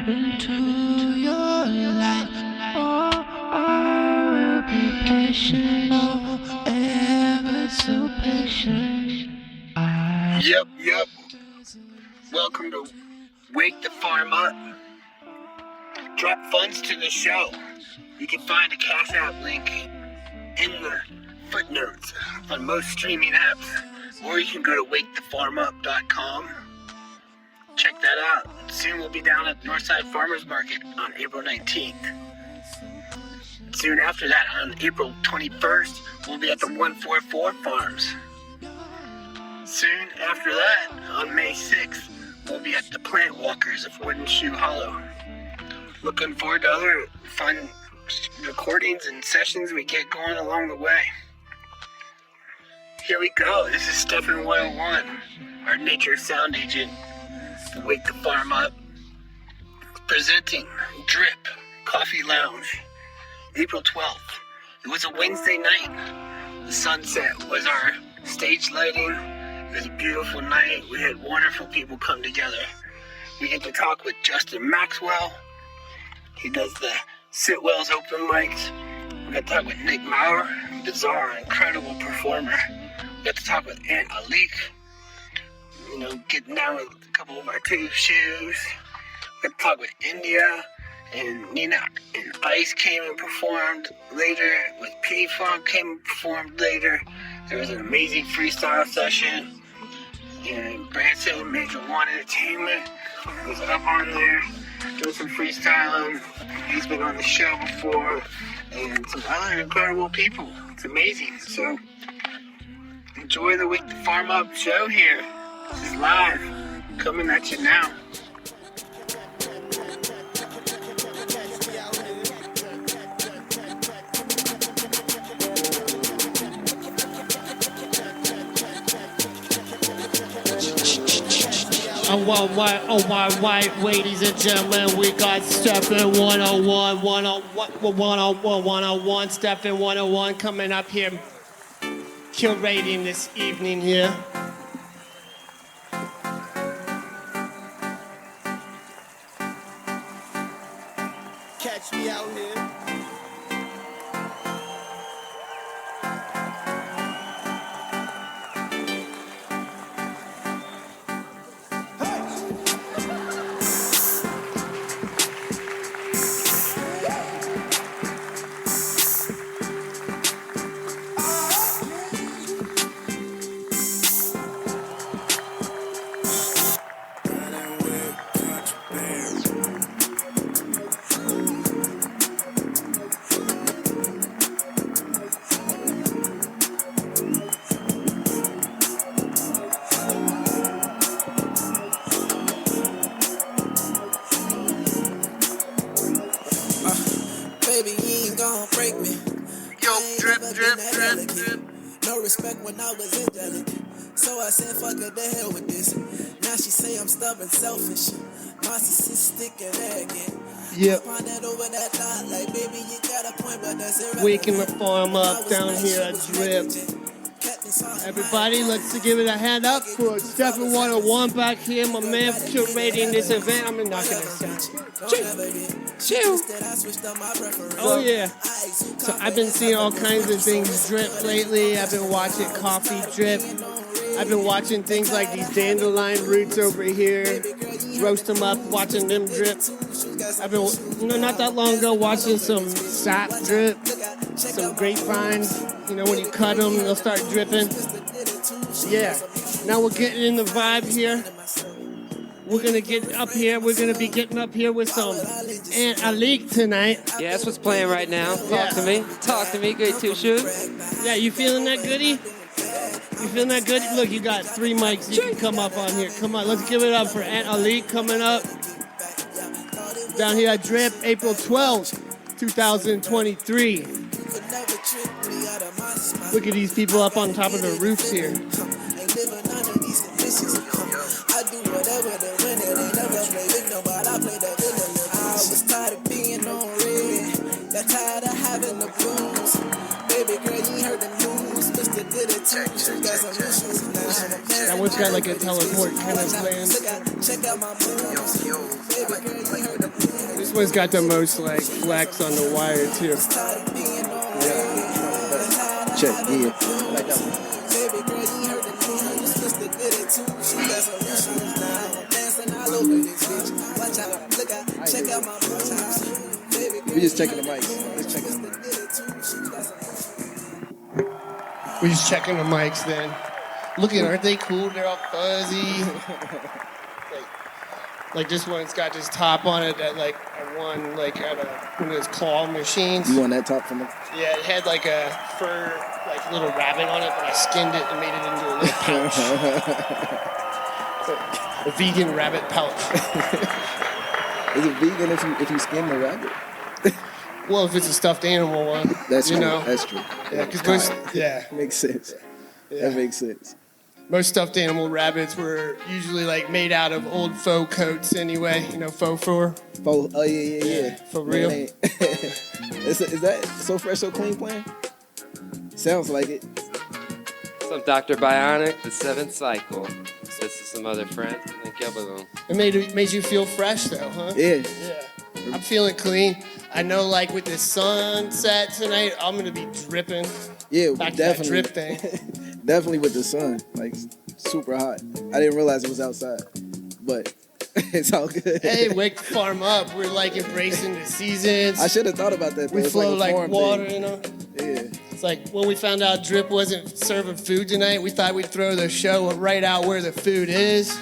into your light. Oh, I will be patient, oh, ever so patient. Yep. Welcome to Wake the Farm Up. Drop funds to the show. You can find a Cash App link in the footnotes on most streaming apps, or you can go to wakethefarmup.com. Check that out. Soon we'll be down at Northside Farmers Market on April 19th. Soon after that, on April 21st, we'll be at the 144 Farms. Soon after that, on May 6th, we'll be at the Plant Walkers of Wooden Shoe Hollow. Looking forward to other fun recordings and sessions we get going along the way. Here we go. This is Stefin101, our nature sound agent. Wake the Farm Up, presenting Drip Coffee Lounge, April 12th. It was a Wednesday night. The sunset was our stage lighting. It was a beautiful night. We had wonderful people come together. We get to talk with Justin Maxwell. He does the Sitwell's open mics. We got to talk with Nick Maurer, bizarre, incredible performer. We got to talk with Allik. Getting down with a couple of our tube shoes. We got to talk with Ndia.A and Ndia.A and Ice came and performed later. With P-Funk came and performed later. There was an amazing freestyle session. And Branson, Major One Entertainment was up on there doing some freestyling. He's been on the show before. And some other incredible people. It's amazing. So enjoy the Wake the Farm Up show here. This is live, coming at you now. Oh my, ladies and gentlemen, we got Stefin101, 101, Stefin101 coming up here, curating this evening here. Catch me out here. No respect when I was angelic. So I said, fuck her, the hell with this. Now she say I'm stubborn, selfish, narcissistic, and arrogant. Yep. Over that thought, like, baby, you got a point, but that's irrelevant. Waking the farm up down here at Drip. Everybody, let's give it a hand up for Stefin101 back here, my man, curating this event. I'm not gonna say chill. Oh yeah. So I've been seeing all kinds of things drip lately. I've been watching coffee drip. I've been watching things like these dandelion roots over here. Roast them up, watching them drip. I've been, not that long ago, watching some sap drip, some grapevines. When you cut them, they'll start dripping. Yeah. Now we're getting in the vibe here. We're going to get up here. We're going to be getting up here with some Allik tonight. Yeah, that's what's playing right now. Talk to me. Talk to me. Great two shoes. Yeah, you feeling that goodie? You feeling that good? Look, you got 3 mics. You can come up on here. Come on, let's give it up for Allik coming up. Down here at Drip, April 12th, 2023. Look at these people up on top of the roofs here. Tired of having the blues. Baby girl, you heard the news. Mr. Did it too. Got some issues now. I'm a man That one's got like a teleport kind of plan. This one's got the most like flex on the wire too. Check, yeah. I like that one. We just checking the mics. We're just checking the mics then. Look at, aren't they cool? They're all fuzzy. Like this one's got this top on it that like I won like at one of those claw machines. You want that top from it? Yeah, it had like a fur, like little rabbit on it, but I skinned it and made it into a little pouch. A vegan rabbit pouch. Is it vegan if you skin the rabbit? Well, if it's a stuffed animal one, that's you true. know. That's true. Yeah, because most makes sense. Yeah. That makes sense. Most stuffed animal rabbits were usually like made out of old faux coats anyway. You know, faux fur. Faux. Oh yeah. For real. Is that So Fresh, So Clean plan? Sounds like it. Some Dr. Bionic, the 7th cycle. This is some other friends. It made you feel fresh though, huh? Yeah. I'm feeling clean. I know, like with the sunset tonight, I'm gonna be dripping. Yeah, back definitely. To that drip thing. Definitely with the sun, like super hot. I didn't realize it was outside, but it's all good. Hey, wake the farm up. We're like embracing the seasons. I should have thought about that. We flow like water, thing. you know. Yeah. It's like when we found out Drip wasn't serving food tonight, we thought we'd throw the show right out where the food is.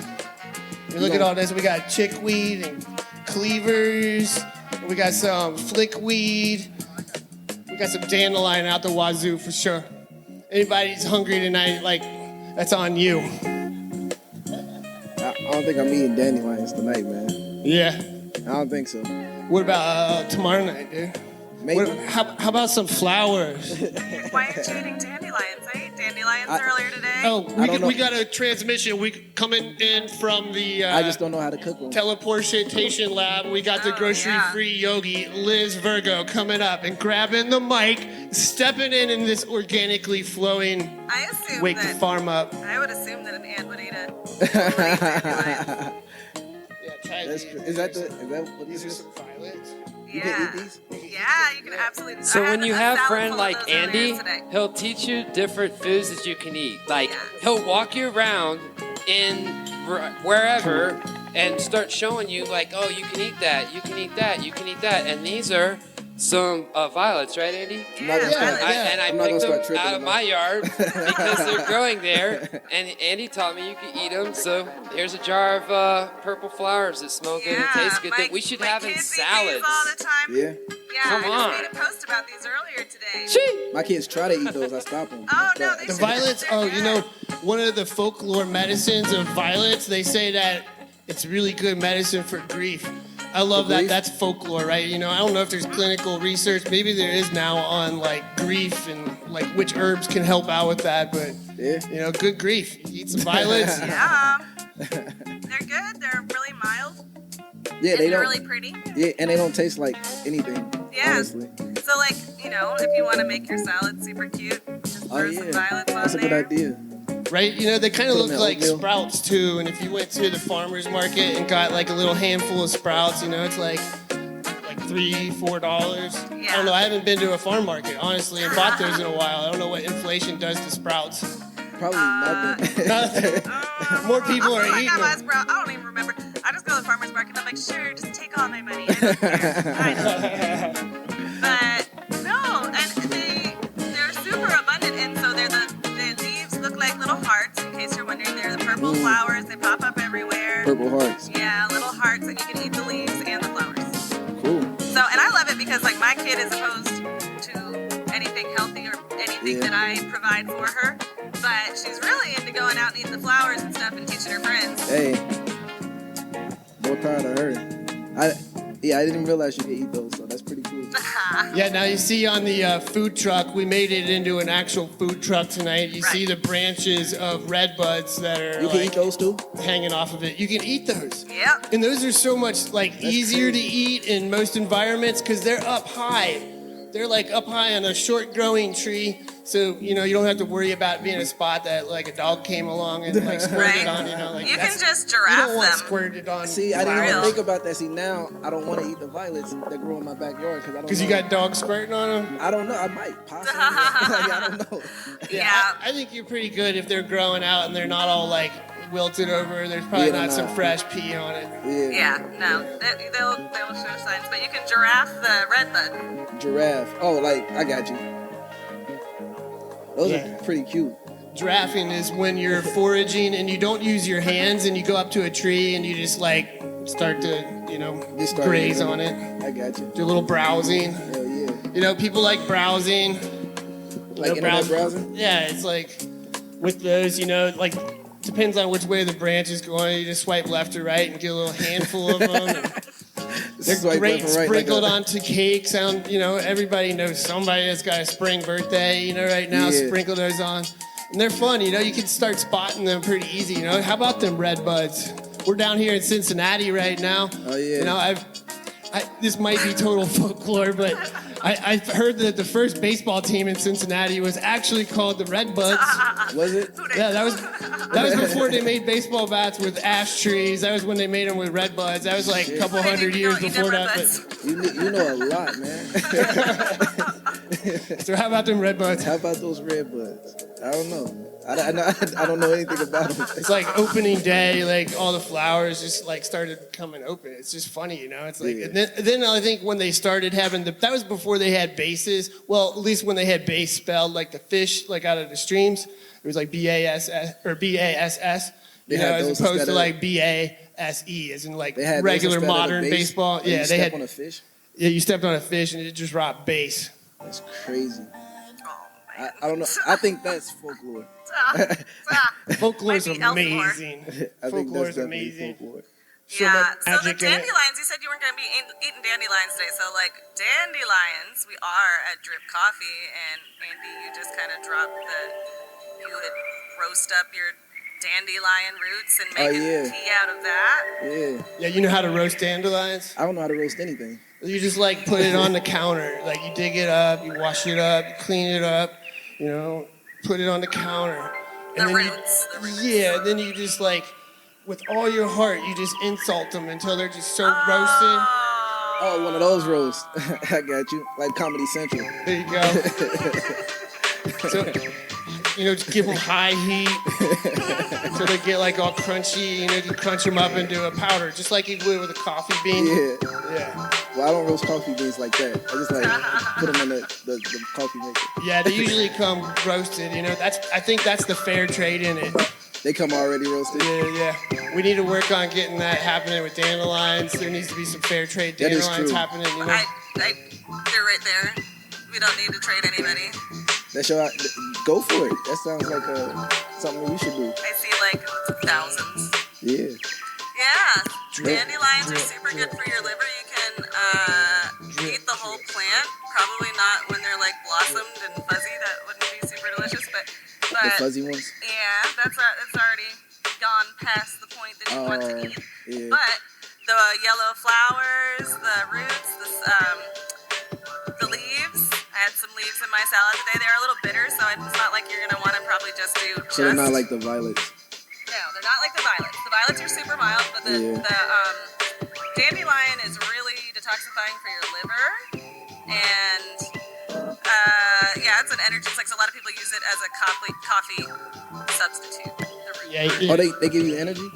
You look at all this. We got chickweed and cleavers. We got some flickweed. We got some dandelion out the wazoo for sure. Anybody's hungry tonight, like, that's on you. I don't think I'm eating dandelions tonight, man. Yeah. I don't think so. What about tomorrow night, dude? Maybe. How about some flowers? Why aren't you eating dandelions? I ate dandelions earlier today. Oh, we got a transmission. We coming in from the I just don't know how to cook them. teleportation lab. We got the grocery-free yogi, Liz Virgo, coming up and grabbing the mic, stepping in this organically flowing I assume wake the farm up. I would assume that an ant would eat it. Yeah, try That's these. true. Is that what These these are are? some violets. You Yeah. can eat these? Yeah, you can absolutely. So I when had you a have a salad friend full of like those earlier Andy, today. he'll teach you different foods that you can eat. Like, Yeah. he'll walk you around in wherever and start showing you, like, oh, you can eat that, you can eat that, you can eat that. And these are some violets, right, Andy? I'm not gonna start- And I I'm not picked gonna start them tripping out of on my that. yard because they're growing there. And Andy taught me you could eat them. So here's a jar of purple flowers that smell good and taste good that we should have in kids eat salads. these all the time. Yeah. Yeah, Come I on. just made a post about these earlier today. My kids try to eat those. I stop them. Oh, no, they The should- violets, you know, one of the folklore medicines of violets, they say that it's really good medicine for grief. I love that. grief? That's folklore, right? You know, I don't know if there's clinical research. Maybe there is now on like grief and like which herbs can help out with that. But Yeah. you know, good grief. You eat some violets. Yeah. They're good. They're really mild. Yeah, And they they're don't. really pretty. Yeah, and they don't taste like anything. Yeah. Honestly. So, like, you know, if you want to make your salad super cute, just Oh throw yeah. some violets on That's a there. good idea. Right? You know, they kind of Put 'em look in like oatmeal. sprouts too. And if you went to the farmer's market and got like a little handful of sprouts, you know, it's like $3-4. I Yeah. don't know. I haven't been to a farm market, honestly, and bought those in a while. I don't know what inflation does to sprouts. Probably nothing. More people are I eating got my them. sprout. I don't even remember. I just go to the farmer's market and I'm like, sure, just take all my money. I don't care. I don't care. But no, and they're super abundant, and so the leaves look like little hearts. In case you're wondering, they're the purple flowers. They pop up everywhere. Purple hearts. Yeah, little hearts, and you can eat the leaves and the flowers. Cool. So, and I love it because like my kid is opposed to anything healthy or anything that I provide for her, but she's really into going out and eating the flowers and stuff and teaching her friends. Hey. More power to her. I didn't realize you could eat those, so that's pretty cool. Yeah, now you see on the food truck, we made it into an actual food truck tonight. You see the branches of red buds that are You can eat those too? hanging off of it. You can eat those. Yep. And those are so much easier to eat in most environments because they're up high. They're like up high on a short growing tree. So, you don't have to worry about being a spot that like a dog came along and like squirted on, like you can just you giraffe don't want them. squirted on. See, I didn't even flowers. think about that. See, now I don't want to eat the violets that grow in my backyard because I don't. Because you got dogs squirting on them? I don't know. I might possibly. I don't know. Yeah. I think you're pretty good if they're growing out and they're not all like wilted over. There's probably not some fresh pee on it. Yeah, no, they'll show signs, but you can giraffe the redbud. Giraffe. Oh, like I got you. Those are pretty cute. Giraffing is when you're foraging and you don't use your hands and you go up to a tree and you just like start to, graze on it. I got you. Do a little browsing. Hell yeah. People like browsing. Like internet browsing? Yeah, it's like with those, like depends on which way the branch is going. You just swipe left or right and get a little handful of them. They're great sprinkled onto cakes. Everybody knows somebody that's got a spring birthday, right now. Yeah. Sprinkle those on. And they're fun, you can start spotting them pretty easy, How about them red buds? We're down here in Cincinnati right now. Oh, yeah. This might be total folklore, but I've heard that the first baseball team in Cincinnati was actually called the Redbuds. Was it? Yeah, that was before they made baseball bats with ash trees. That was when they made them with Redbuds. That was like a couple hundred years before that. But you know a lot, man. So how about them Redbuds? How about those Redbuds? I don't know. I don't know anything about them. It's like opening day, like all the flowers just like started coming open. It's just funny, It's like, and then I think when they started having that was before they had bases. Well, at least when they had base spelled like the fish, like out of the streams, it was like BASS or BASS, as opposed to like BASE, as in like regular modern baseball. Yeah, they had on a fish. Yeah, you stepped on a fish and it just dropped base. That's crazy. I don't know. I think that's folklore. Folklore's amazing. Folklore's amazing. Folklore. Yeah, so the dandelions, you said you weren't going to be eating dandelions today. So, like, dandelions, we are at Drip Coffee, and Andy, you just kind of dropped you would roast up your dandelion roots and make a tea out of that. Yeah. Yeah, you know how to roast dandelions? I don't know how to roast anything. You just, like, put it on the counter. Like, you dig it up, you wash it up, you clean it up, put it on the counter. And the roots. Yeah, then you just, like, with all your heart, you just insult them until they're just so roasted. Oh, one of those roasts. I got you. Like Comedy Central. There you go. So, just give them high heat so they get like all crunchy. You crunch them up into a powder, just like you would with a coffee bean. Yeah. Well, I don't roast coffee beans like that. I just like put them in the coffee maker. Yeah, they usually come roasted. I think that's the fair trade in it. They come already roasted? Yeah. We need to work on getting that happening with dandelions. There needs to be some fair trade dandelions happening. They're right there. We don't need to trade anybody. Go for it. That sounds like something you should do. I see like thousands. Yeah. Dandelions are super good for your liver. You can eat the whole plant. Probably not when they're like blossomed and fuzzy. That wouldn't be super delicious, but the fuzzy ones? Yeah, that's already gone past the point that you want to eat. Yeah. But the yellow flowers, the roots, the leaves. I had some leaves in my salad today. They're a little bitter, so it's not like you're going to want to probably just do So they're not like the violets? No, they're not like the violets. The violets are super mild, but the dandelion is really detoxifying for your liver. And it's an energy. It's like so a lot of people use it as a coffee substitute. Oh, they give you energy?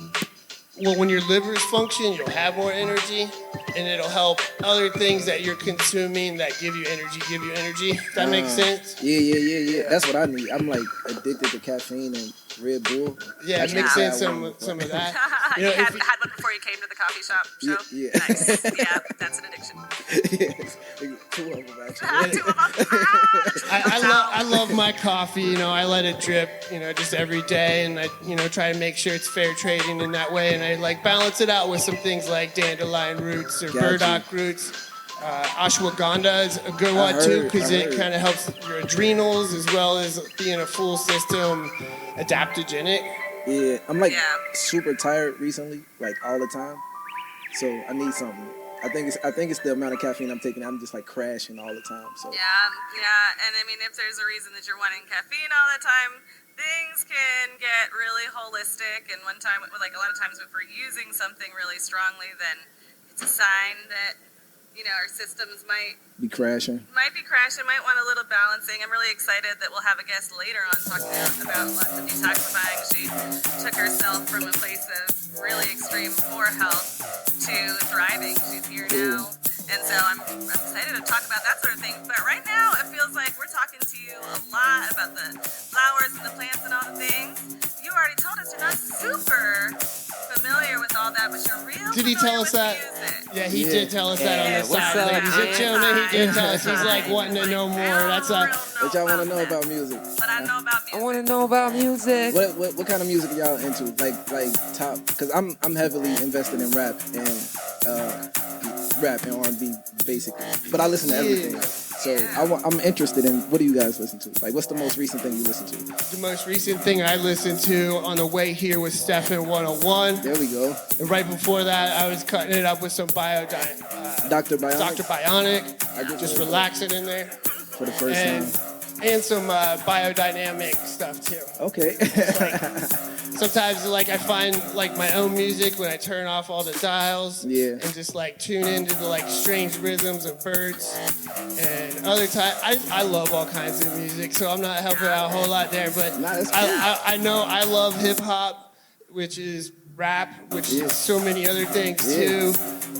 Well, when your livers function, you'll have more energy, and it'll help other things that you're consuming that give you energy. If that makes sense? Yeah. That's what I need. I'm like addicted to caffeine and Red Bull. Yeah, mix in some of that. You had one before you came to the coffee shop show? Yeah. Nice. Yeah, that's an addiction. Yes. Two of them, actually. I love my coffee. I let it drip, just every day, and I, try to make sure it's fair trading in that way, and I like balance it out with some things like dandelion roots or burdock roots. Ashwagandha is a good one too because it kind of helps your adrenals as well as being a full system adaptogenic. Yeah, I'm like super tired recently, like all the time. So I need something. I think it's the amount of caffeine I'm taking. I'm just like crashing all the time. So Yeah, and I mean, if there's a reason that you're wanting caffeine all the time, things can get really holistic. And like a lot of times, if we're using something really strongly, then it's a sign that our systems might be crashing. Might want a little balancing. I'm really excited that we'll have a guest later on talking about lots of detoxifying. She took herself from a place of really extreme poor health to thriving. She's here now. And so I'm excited to talk about that sort of thing. But right now, it feels like we're talking to you a lot about the flowers and the plants and all the things. You already told us you're not super familiar with all that, but you're real. Did he tell us that? Music. Yeah, he did tell us that on the What's side, up, ladies and gentlemen. He did tell us he's like wanting to know more. That's what y'all want to know about music. But I know about music. I want to know about music. What kind of music are y'all into? Like top? Because I'm heavily invested in rap and R&B basically, but I listen to everything. So I'm interested in, what do you guys listen to? Like, what's the most recent thing you listen to? The most recent thing I listened to on the way here was Stefin101. There we go. And right before that, I was cutting it up with some Dr. Bionic. Dr. Bionic. Just relaxing in there. For the first time. And some biodynamic stuff too. Okay. Sometimes like I find like my own music when I turn off all the dials. Yeah. And just like tune into the like strange rhythms of birds. And other times I love all kinds of music, so I'm not helping out a whole lot there. But I know I love hip hop, which is rap, which is so many other things too.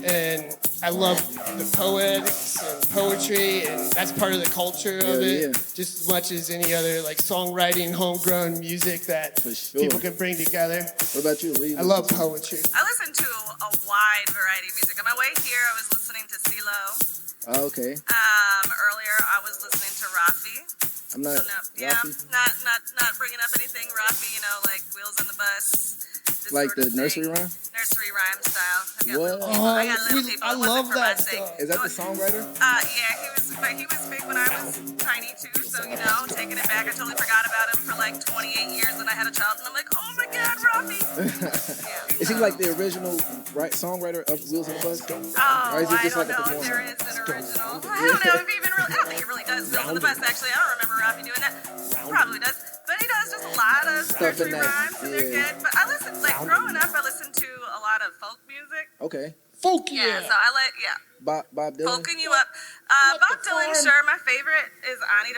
And I love the poetics and poetry, and that's part of the culture of it, just as much as any other like songwriting, homegrown music that people can bring together. What about you? I love poetry. I listen to a wide variety of music. On my way here, I was listening to CeeLo. Oh, okay. Earlier, I was listening to Rafi. I'm not. Not bringing up anything Rafi. Like Wheels on the Bus. Like the nursery rhyme? Nursery rhyme style. I got little people. I love that stuff. Is that the songwriter? Yeah, he was big when I was tiny too, so taking it back, I totally forgot about him for like 28 years, and I had a child, and I'm like, oh my God, Rafi! Is he like the original songwriter of Wheels on the Bus? Oh, or is he just I like don't a know if performer? there is an original. I don't know if he even really, I don't think he really does Wheels on the Bus, actually. I don't remember Rafi doing that. Probably does. But he does just a lot of nursery rhymes, and they're good. But I listen, like growing up, I listened to a lot of folk music. Okay. Folk, yeah. So I like, Bob Dylan? Folking you up. Bob Dylan, sure. My favorite is Ande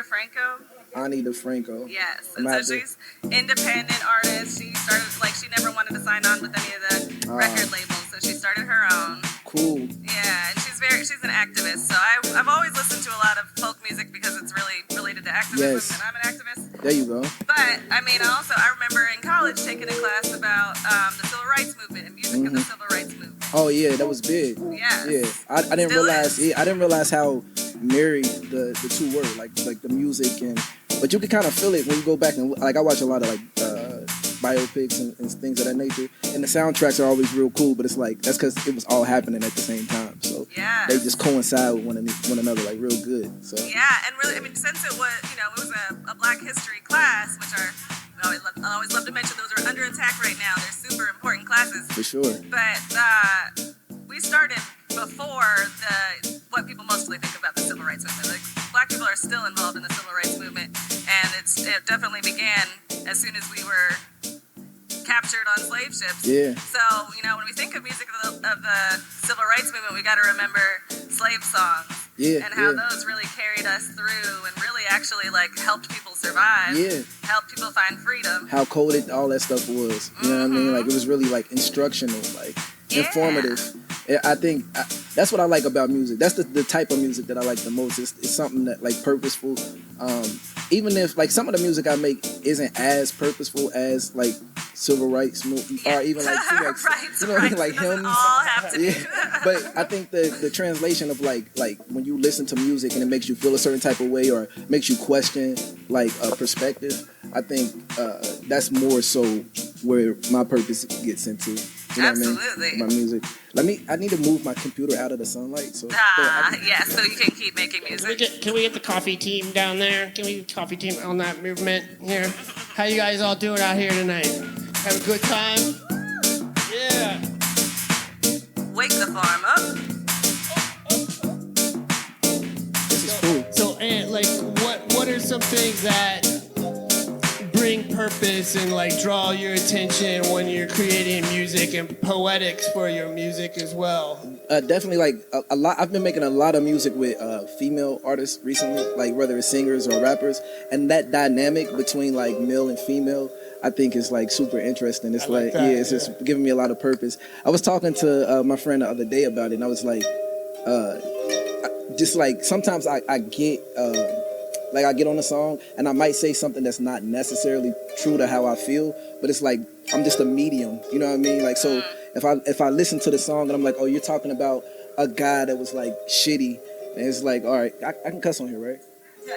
DeFranco. Yes. And so she's independent artist. She started, she never wanted to sign on with any of the record labels, so she started her own. Cool. Yeah, and she's an activist. So I've always listened to a lot of folk music because it's really related to activism, and I'm an activist. There you go. But I remember in college taking a class about the civil rights movement and music of the civil rights movement. Oh yeah, that was big. Yes. Yeah. I didn't realize. I didn't realize how married the two were, like the music but you can kind of feel it when you go back and I watch a lot of biopics and things of that nature, and the soundtracks are always real cool. But it's that's because it was all happening at the same time, so they just coincide with one another real good. So and really, since it was it was a Black History class, which are I always love to mention those are under attack right now. They're super important classes for sure. But we started before what people mostly think about the civil rights movement. Black people are still involved in the civil rights movement, and it definitely began as soon as we were captured on slave ships. Yeah. So, when we think of music of the civil rights movement, we got to remember slave songs. Yeah. And how those really carried us through and really actually helped people survive. Yeah. Helped people find freedom. How coded all that stuff was. You know what I mean? It was really instructional, informative. I think that's what I like about music. That's the type of music that I like the most. It's something that purposeful. Even if some of the music I make isn't as purposeful as civil rights movement or even hymns. All have to be. But I think the translation of when you listen to music and it makes you feel a certain type of way or makes you question a perspective, I think that's more so where my purpose gets into. You know Absolutely. What I mean? My music. I need to move my computer out of the sunlight. So so you can keep making music. Can we get the coffee team down there? Can we get the coffee team on that movement here? How you guys all doing out here tonight? Have a good time? Yeah. Wake the farm up. some things that bring purpose and like draw your attention when you're creating music and poetics for your music as well? Definitely, like a lot. I've been making a lot of music with female artists recently, like whether it's singers or rappers, and that dynamic between like male and female, I think is like super interesting. It's like that, it's just giving me a lot of purpose. I was talking to my friend the other day about it, and I was like, just like sometimes I get. Like I get on a song and I might say something that's not necessarily true to how I feel, but it's like I'm just a medium, you know what I mean? Like so if I listen to the song and I'm like, oh, you're talking about a guy that was like shitty, and it's like, all right, I can cuss on here, right?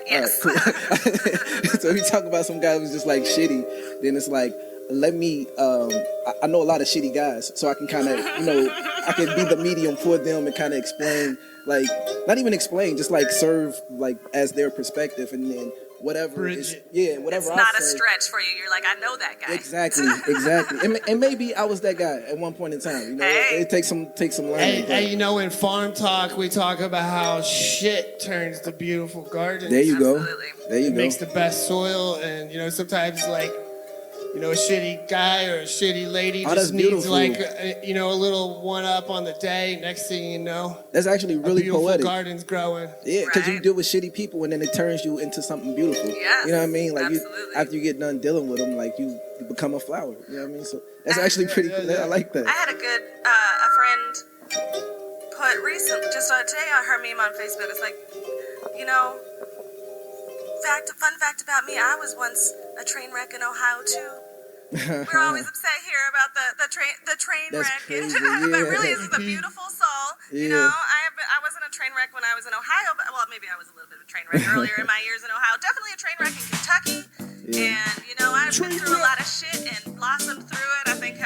Yes. All right, cool. So if you talk about some guy who's just like shitty, then it's like, let me I know a lot of shitty guys, so I can kind of, you know, I can be the medium for them and kind of explain, like not even explain, just like serve like as their perspective, and then whatever is, whatever. It's not a stretch for you. You're like, I know that guy. Exactly. And maybe I was that guy at one point in time. You know, it takes some learning. Hey, you know, in Farm Talk, we talk about how shit turns to beautiful gardens. There you go. Absolutely. There you go. It makes the best soil, and you know, sometimes like, you know, a shitty guy or a shitty lady just needs like, you know, a little one-up on the day. Next thing you know, that's actually really beautiful poetic. Garden's growing. Yeah, because you deal with shitty people, and then it turns you into something beautiful. Yes, you know what I mean? Like absolutely. After you get done dealing with them, like you become a flower. You know what I mean? So that's actually pretty cool. I like that. I had a good a friend put recently, just today I heard meme on Facebook. It's like, you know, fun fact about me, I was once a train wreck in Ohio too. We're always upset here about the train That's wreck, crazy, but really this is a beautiful soul. You know, I wasn't a train wreck when I was in Ohio, but well, maybe I was a little bit of a train wreck earlier in my years in Ohio. Definitely a train wreck in Kentucky, and you know, I've been through a lot of shit and blossomed through it. I think,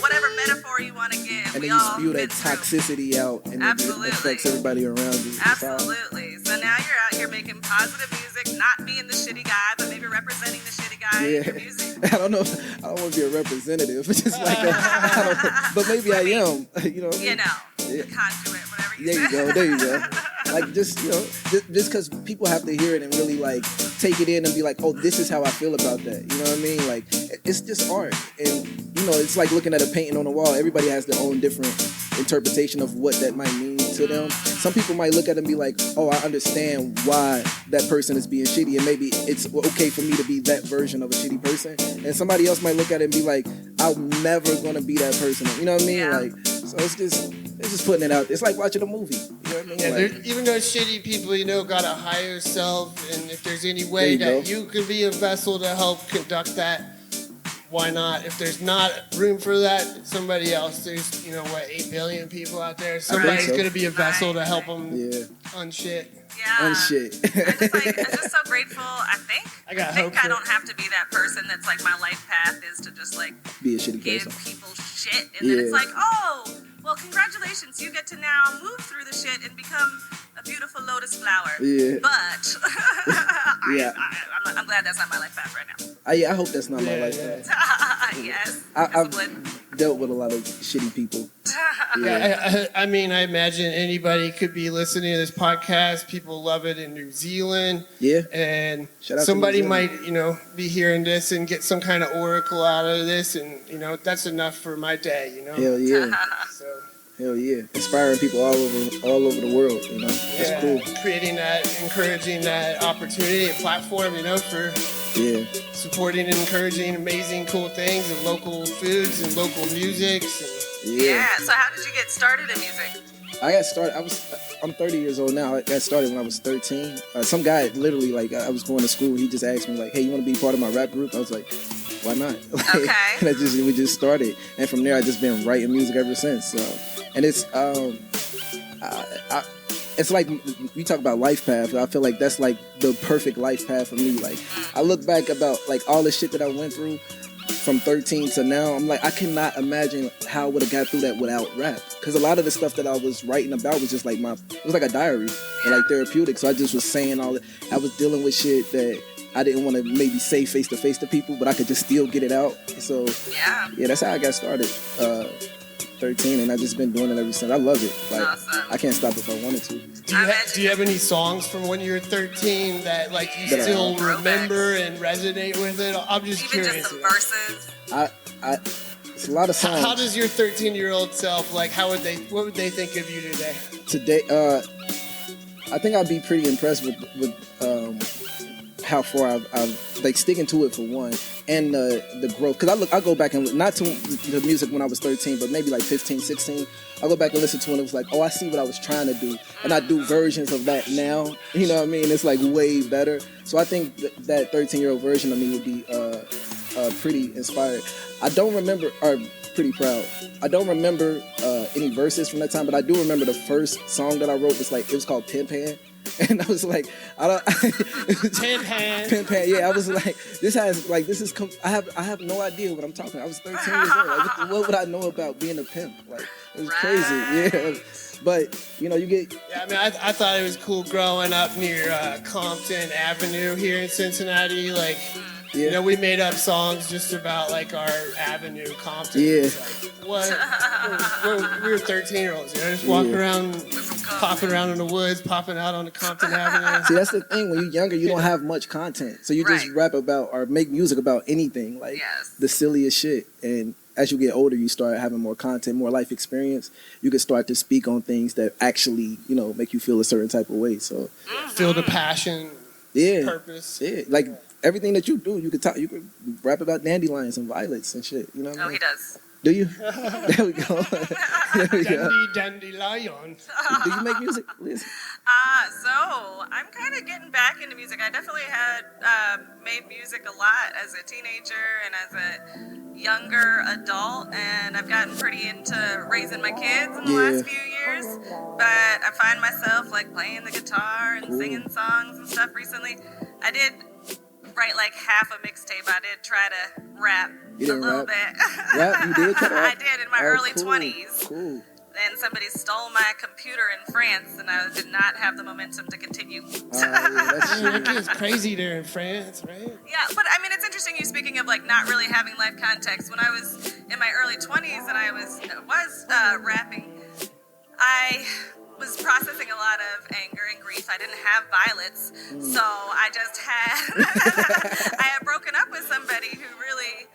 whatever metaphor you want to give, and we then you all spew that through. toxicity out, and Absolutely. it affects everybody around you. Absolutely. So now you're out here making positive music, not being the shitty guy, but maybe representing the shitty guy in your music. I don't know. I don't want to be a representative. It's just like, but maybe I am. You know. You know, conduit, whatever you say. There you go. Like just, you know, just because people have to hear it and really like take it in and be like, oh, this is how I feel about that. You know what I mean? Like it's just art, and you know, it's like looking at a painting on the wall. Everybody has their own different interpretation of what that might mean to them. Some people might look at it and be like, oh, I understand why that person is being shitty, and maybe it's okay for me to be that version of a shitty person. And somebody else might look at it and be like, I'm never gonna be that person. You know what I mean? Yeah. Like, so it's just putting it out. It's like watching a movie. You know what I mean? Yeah, like, even though shitty people, you know, got a higher self, and if there's any way that you can be a vessel to help conduct that, why not? If there's not room for that, somebody else. There's, you know, 8 billion people out there. Somebody's going to be a vessel to help them unshit. Yeah. Unshit. I'm just so grateful. I think I don't have to be that person that's like, my life path is to just like be a shitty give person. people shit, and then it's like, oh, well, congratulations, you get to now move through the shit and become a beautiful lotus flower. Yeah. But I'm glad that's not my life path right now. I hope that's not my life path. Yes. I've dealt with a lot of shitty people. I mean, I imagine anybody could be listening to this podcast. People love it in New Zealand. Yeah. And Shout out somebody to New Zealand. might, you know, be hearing this and get some kind of oracle out of this, and you know, that's enough for my day. You know. Hell yeah. So. Hell yeah. Inspiring people all over the world, you know. That's cool. Creating that, encouraging that opportunity, a platform, you know, for supporting and encouraging amazing, cool things and local foods and local musics. Yeah. So how did you get started in music? I got started. I'm 30 years old now. I got started when I was 13. Some guy literally, like, I was going to school. He just asked me, like, hey, you want to be part of my rap group? I was like, why not? Like, okay. And we just started, and from there I just been writing music ever since. So, and it's it's like you talk about life path. I feel like that's like the perfect life path for me. Like I look back about like all the shit that I went through from 13 to now. I'm like, I cannot imagine how I would have got through that without rap. Because a lot of the stuff that I was writing about was just like it was like a diary and like therapeutic. So I just was saying all that. I was dealing with shit that I didn't want to maybe say face to face to people, but I could just still get it out. So yeah, that's how I got started. 13, and I've just been doing it ever since. I love it. Like, Awesome. I can't stop if I wanted to. Do you have any songs from when you were 13 that like you still remember and resonate with it? I'm just Even curious. just some verses. It's a lot of songs. How does your 13-year-old self like? What would they think of you today? Today, I think I'd be pretty impressed with how far I've like sticking to it for one, and the growth. Because I go back and not to the music when I was 13, but maybe like 15, 16. I go back and listen to it, and it was like, oh, I see what I was trying to do, and I do versions of that now. You know what I mean? It's like way better. So I think that 13-year-old version of me would be pretty inspired. I don't remember, or pretty proud. I don't remember any verses from that time, but I do remember the first song that I wrote it was called Pin Pan. And I was like, Pin Pan. Pin Pan, yeah. I was like, I have no idea what I'm talking about. I was 13 years old. Like, what would I know about being a pimp? Like, it was crazy, yeah. But, you get... Yeah, I mean, I thought it was cool growing up near Compton Avenue here in Cincinnati. Like, yeah. We made up songs just about, like, our avenue, Compton. Yeah. Like, what? We were 13-year-olds, just walking around, popping around in the woods, popping out on the Compton Avenue. See, that's the thing. When you're younger, you don't have much content. So you just rap about or make music about anything, like the silliest shit. And as you get older, you start having more content, more life experience. You can start to speak on things that actually, make you feel a certain type of way. So feel the passion, purpose. Yeah, like everything that you do, you could rap about dandelions and violets and shit. You know what I mean? He does. Do you? There we go. Dandelion. Do you make music, Liz? So I'm kind of getting back into music. I definitely had made music a lot as a teenager and as a younger adult, and I've gotten pretty into raising my kids in the last few years. But I find myself like playing the guitar and singing songs and stuff recently. I did write like half a mixtape. I did try to rap a little bit. Rap? You did try to rap? I did in my early 20s. Cool. Then somebody stole my computer in France, and I did not have the momentum to continue. It's crazy there in France, right? Yeah, but I mean, it's interesting you speaking of like not really having life context. When I was in my early 20s and I was rapping, I was processing a lot of anger and grief. I didn't have violets, so I just had I had broken up with somebody who really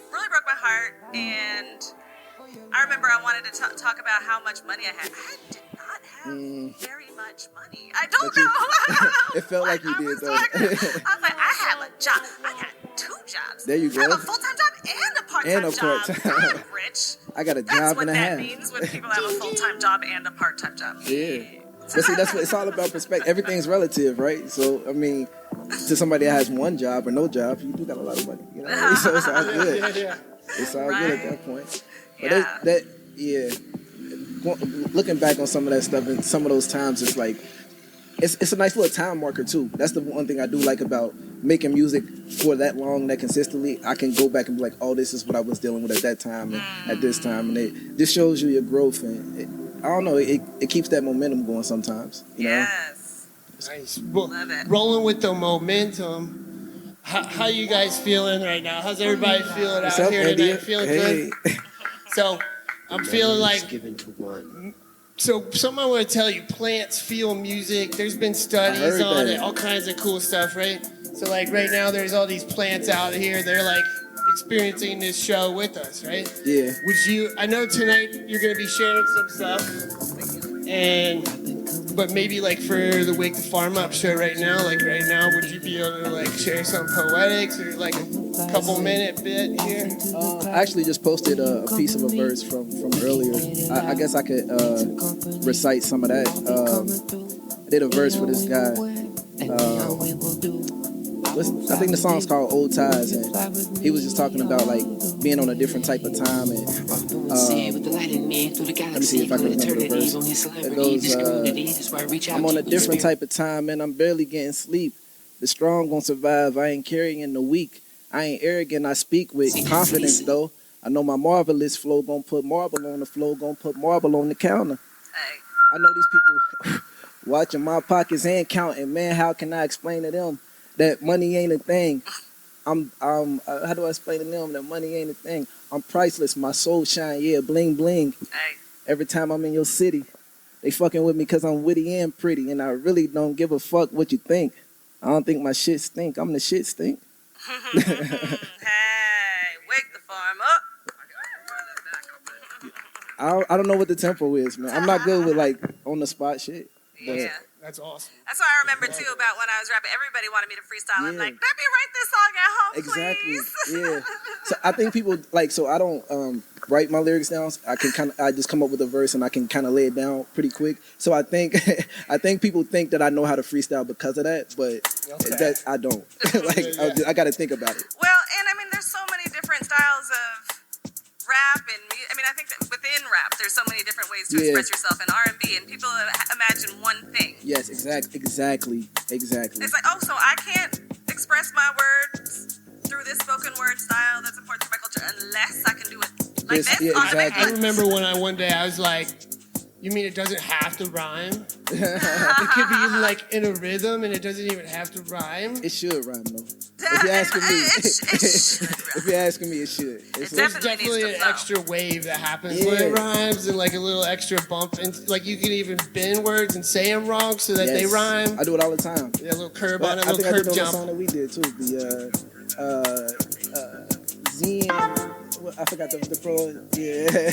broke my heart, and I remember I wanted to talk about how much money I had. I did not have very much money. I don't know. It felt like you did, though. I was like, I have a job. I got 2 jobs. There you go. I have a full-time job and a part-time job. I'm rich. I got a job and a half. That's what that means when people have a full-time job and a part-time job. Yeah. But see, that's what it's all about perspective. Everything's relative, right? So, I mean, to somebody that has one job or no job, you do got a lot of money. So it's all good. It's all good at that point. But looking back on some of that stuff and some of those times, it's like, it's a nice little time marker too. That's the one thing I do like about making music for that long, that consistently. I can go back and be like, oh, this is what I was dealing with at that time and at this time, and it just shows you your growth, and I don't know, it keeps that momentum going sometimes. You know? Nice. Love it. Rolling with the momentum. How you guys feeling right now? How's everybody feeling out here tonight? Feeling good? So I'm feeling like. So something I want to tell you, plants feel music. There's been studies on it, all kinds of cool stuff, right? So like right now there's all these plants out here. They're like experiencing this show with us, right? Yeah. I know tonight you're going to be sharing some stuff, but maybe like for the Wake the Farm Up show right now, would you be able to like share some poetics or like a couple minute bit here? I actually just posted a piece of a verse from earlier. I guess I could recite some of that. I did a verse for this guy. I think the song's called Old Ties, and he was just talking about like being on a different type of time, and let me see if I can remember the verse. It goes, I'm on a different type of time and I'm barely getting sleep. The strong gon' survive, I ain't carrying the weak. I ain't arrogant, I speak with confidence though. I know my marvelous flow gon' put marble on the floor, gon' put marble on the counter. I know these people watching my pockets and counting, man, how can I explain to them that money ain't a thing? How do I explain to them that money ain't a thing? I'm priceless. My soul shine, yeah, bling bling. Hey. Every time I'm in your city, they fucking with me because I'm witty and pretty, and I really don't give a fuck what you think. I don't think my shit stink. I'm the shit stink. Hey, wake the farm up. I don't know what the tempo is, man. I'm not good with like on the spot shit. But Yeah. That's awesome. That's what I remember too about when I was rapping. Everybody wanted me to freestyle. I'm Yeah. like, let me write this song at home, exactly. please. Yeah. So I think people like. So I don't write my lyrics down. I just come up with a verse and I can kind of lay it down pretty quick. So I think people think that I know how to freestyle because of that, but that I don't. I got to think about it. Well, and I mean, there's so many different styles of rap, and I mean, I think that within rap, there's so many different ways to express yourself in R&B, and people imagine one thing. Yes, exactly. It's like, oh, so I can't express my words through this spoken word style that's important to my culture unless I can do it like this yeah, on the exactly. I remember one day I was like, you mean it doesn't have to rhyme? It could be like in a rhythm and it doesn't even have to rhyme. It should rhyme though. If you're asking me, if you're asking me, it should. It There's definitely definitely needs to an flow. extra wave that happens when it rhymes and like a little extra bump. And like you can even bend words and say them wrong so that they rhyme. I do it all the time. Yeah, a little curb Well, on it, I a think little I did curb on the jump. song that we did too. The Zen. I forgot the pro. Yeah,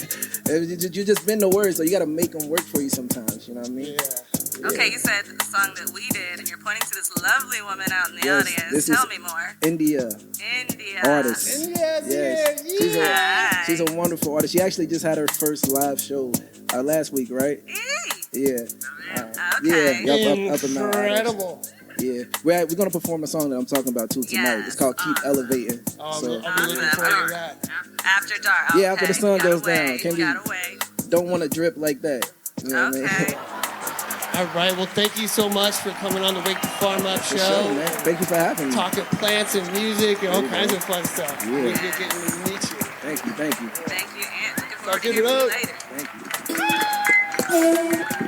you just bend the words, so you gotta make them work for you sometimes. You know what I mean? Yeah. Okay, you said the song that we did, and you're pointing to this lovely woman out in the audience. Tell me more. Ndia.A. India. Artist. She's a wonderful artist. She actually just had her first live show last week, right? Yeah. Okay. Yeah. Up and down. Incredible. Yeah, we're gonna perform a song that I'm talking about too tonight. Yes, It's called "Keep Elevating." I'll So be looking forward to that. After dark. Yeah, after the sun goes wait, down. Can we? gotta wait. Don't want to drip like that. You know what I mean? Okay. All right, well, thank you so much for coming on the Wake the Farm Up For show. sure, man. Thank you for having me. Talking plants and music and all There you kinds go. of fun stuff. Yeah. Really good getting to meet you. Thank you. Thank you, Aunt. Looking forward to give hearing it from you up. later. Thank you.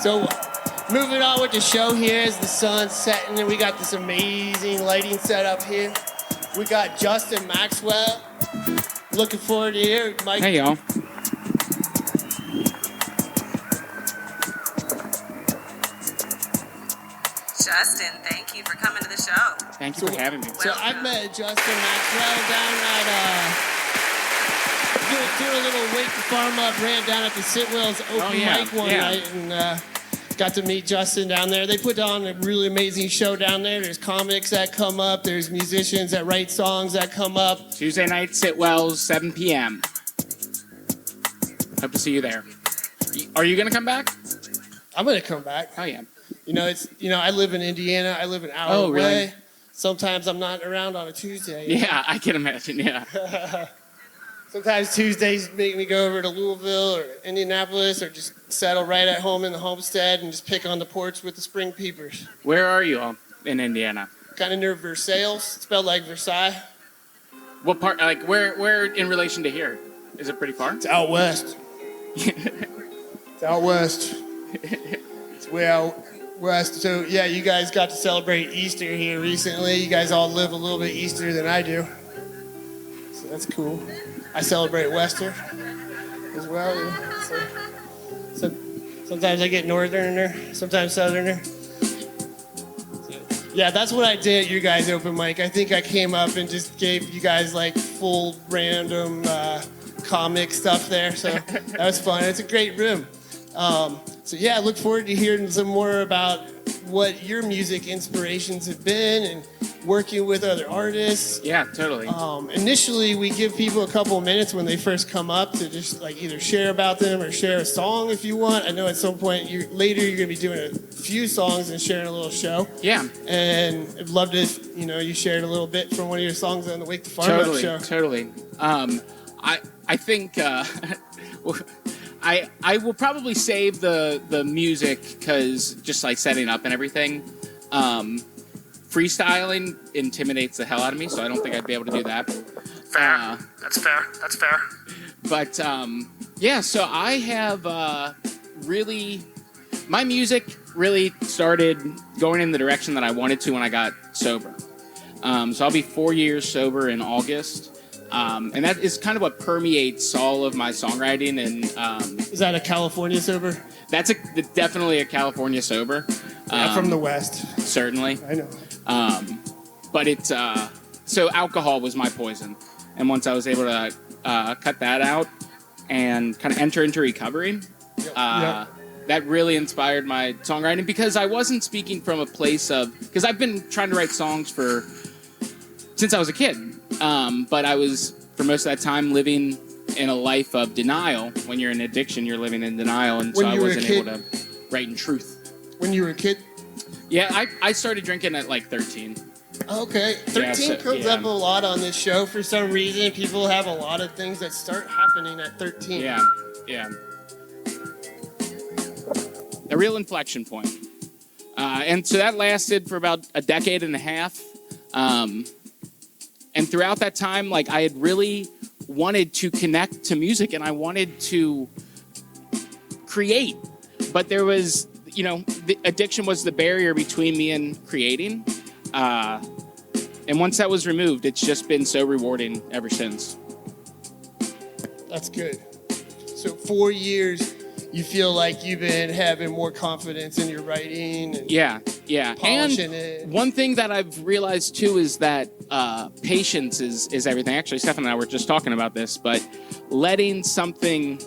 So, moving on with the show here as the sun's setting, and we got this amazing lighting set up here. We got Justin Maxwell. Looking forward to hear Mike. Hey, y'all. Justin, thank you for coming to the show. Thank you for having me. So I met Justin Maxwell down at doing a little Wake the Farm Up rant down at the Sitwell's open mic one night, and got to meet Justin down there. They put on a really amazing show down there. There's comics that come up. There's musicians that write songs that come up. Tuesday night, Sitwell's, 7 p.m. Hope to see you there. Are you going to come back? I'm gonna come back. Oh, yeah. I live in Indiana. I live an hour away. Really? Sometimes I'm not around on a Tuesday. Yeah, I can imagine, yeah. Sometimes Tuesdays make me go over to Louisville or Indianapolis or just settle right at home in the homestead and just pick on the porch with the spring peepers. Where are you all in Indiana? Kind of near Versailles, spelled like Versailles. What part, like, where in relation to here? Is it pretty far? It's out west. It's out west. It's way out west. So, yeah, you guys got to celebrate Easter here recently. You guys all live a little bit Easter than I do. So that's cool. I celebrate Wester as well. So sometimes I get Northerner, sometimes Southerner. Yeah, that's what I did at your guys' open mic. I think I came up and just gave you guys like full random comic stuff there. So that was fun. It's a great room. So yeah, I look forward to hearing some more about what your music inspirations have been and working with other artists. Yeah, totally. Initially, we give people a couple of minutes when they first come up to just like either share about them or share a song if you want. I know at some point later you're going to be doing a few songs and sharing a little show. Yeah. And I'd love to, you shared a little bit from one of your songs on the Wake the Farm Up show. Totally. I think I will probably save the music because just like setting up and everything. Freestyling intimidates the hell out of me, so I don't think I'd be able to do that. Fair. That's fair. But yeah, so I have my music really started going in the direction that I wanted to when I got sober. So I'll be 4 years sober in August. And that is kind of what permeates all of my songwriting. And Is that a California sober? that's definitely a California sober. From the West. Certainly. I know. But it's so alcohol was my poison. And once I was able to cut that out and kind of enter into recovery, that really inspired my songwriting, because I wasn't speaking from a place of, because I've been trying to write songs since I was a kid. But I was, for most of that time, living in a life of denial. When you're in addiction, you're living in denial. And so I wasn't able to write in truth. When you were a kid? Yeah, I started drinking at like 13. Okay. 13 comes up a lot on this show for some reason. People have a lot of things that start happening at 13. Yeah. A real inflection point. And so that lasted for about a decade and a half. And throughout that time, like, I had really wanted to connect to music and I wanted to create. But there was, the addiction was the barrier between me and creating. And once that was removed, it's just been so rewarding ever since. That's good. So 4 years, you feel like you've been having more confidence in your writing and polishing it. One thing that I've realized too is that patience is everything. Actually, Stefan and I were just talking about this, but letting something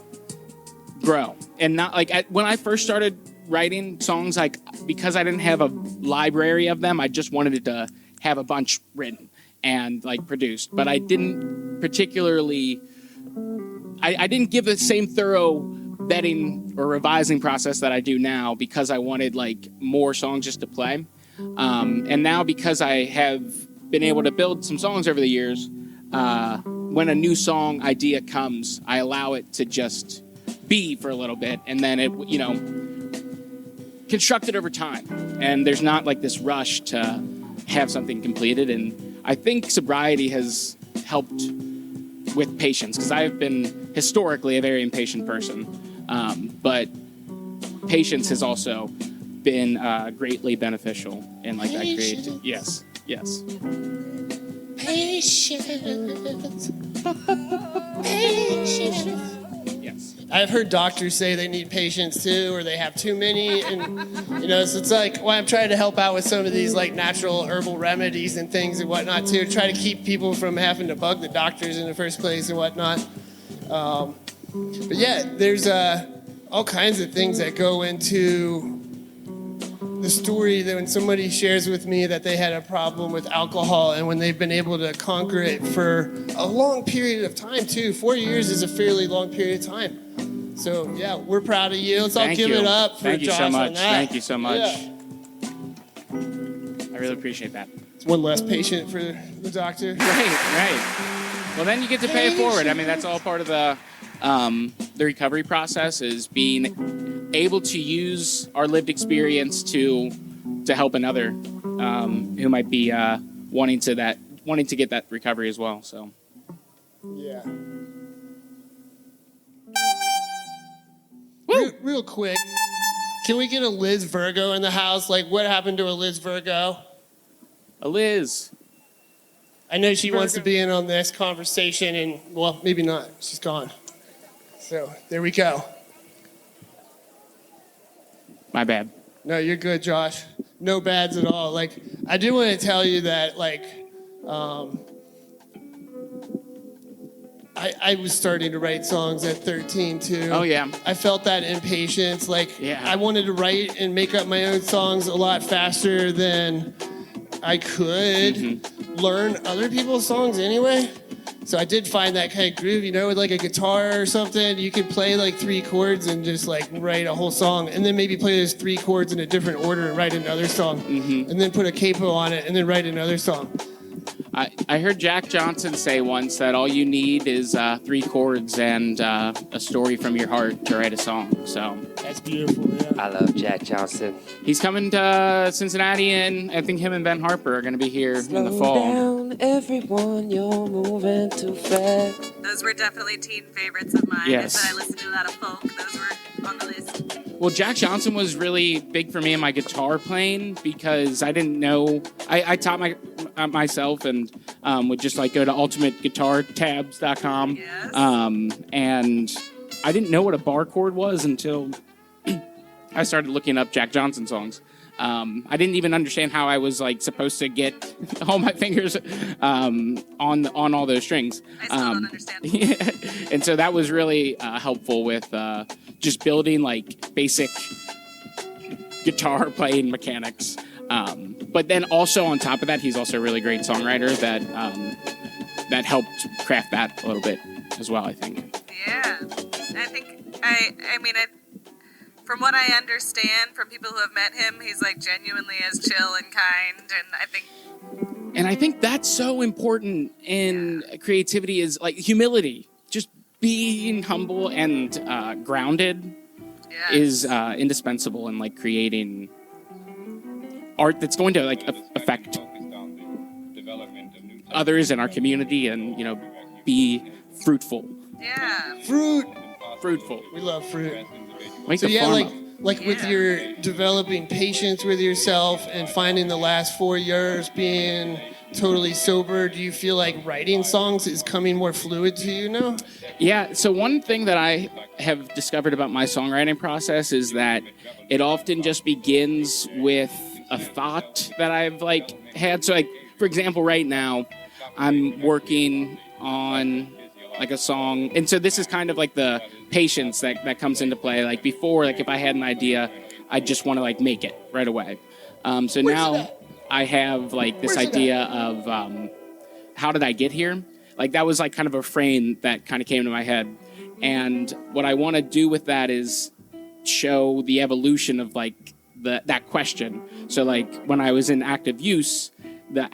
grow. And not like when I first started writing songs, like, because I didn't have a library of them, I just wanted to have a bunch written and like produced. But I didn't particularly, I didn't give the same thorough vetting or revising process that I do now, because I wanted like more songs just to play. And now, because I have been able to build some songs over the years, when a new song idea comes, I allow it to just be for a little bit, and then it, constructed over time. And there's not like this rush to have something completed. And I think sobriety has helped with patience, because I've been historically a very impatient person. But patience has also been greatly beneficial in like that creative. Yes. Patience. Yes. I've heard doctors say they need patience too, or they have too many, and so it's like, I'm trying to help out with some of these like natural herbal remedies and things and whatnot too, try to keep people from having to bug the doctors in the first place and whatnot. But yeah, there's all kinds of things that go into the story that when somebody shares with me that they had a problem with alcohol, and when they've been able to conquer it for a long period of time too. 4 years is a fairly long period of time. So yeah, we're proud of you. Let's all give it up for Josh on that. Thank you so much. Yeah. I really appreciate that. It's one less patient for the doctor. Right. Well, then you get to pay it forward. I mean, that's all part of the recovery process, is being able to use our lived experience to help another who might be wanting to get that recovery as well. So. Yeah. Real quick, can we get a Liz Virgo in the house? Like, what happened to a Liz Virgo? A Liz. I know she wants to be in on this conversation, and, well, maybe not. She's gone. So, there we go. My bad. No, you're good, Josh. No bads at all. Like, I do want to tell you that, like, I was starting to write songs at 13 too. Oh yeah. I felt that impatience. Like, yeah. I wanted to write and make up my own songs a lot faster than I could learn other people's songs anyway. So I did find that kind of groove, with like a guitar or something. You could play like 3 chords and just like write a whole song, and then maybe play those 3 chords in a different order and write another song, and then put a capo on it and then write another song. I heard Jack Johnson say once that all you need is 3 chords and a story from your heart to write a song. So that's beautiful. Yeah. I love Jack Johnson. He's coming to Cincinnati, and I think him and Ben Harper are going to be here in the fall. Slow down, everyone, you're moving too fast. Those were definitely teen favorites of mine. Yes. I said I listened to a lot of folk. Those were on the list. Well, Jack Johnson was really big for me in my guitar playing, because I didn't know. I taught myself and would just like go to ultimateguitartabs.com. Yes. And I didn't know what a bar chord was until I started looking up Jack Johnson songs. I didn't even understand how I was like supposed to get all my fingers on all those strings. I still don't understand. Yeah. And so that was really helpful with just building like basic guitar playing mechanics. But then also on top of that, he's also a really great songwriter that helped craft that a little bit as well, I think. Yeah. I think, from what I understand from people who have met him, he's like genuinely as chill and kind, and I think that's so important in creativity is like humility. Just being humble and grounded is indispensable in like creating art that's going to like affect others in our community and be fruitful. Yeah. Fruitful. We love fruit. Make So the yeah, farm like with your developing patience with yourself and finding the last 4 years being totally sober, do you feel like writing songs is coming more fluid to you now? Yeah, so one thing that I have discovered about my songwriting process is that it often just begins with a thought that I've like had. So like, for example, right now I'm working on like a song. And so this is kind of like the patience that comes into play. Like before, like if I had an idea, I just want to like make it right away. So now I have like this idea of how did I get here? Like that was like kind of a frame that kind of came to my head. And what I want to do with that is show the evolution of like that question. So like when I was in active use,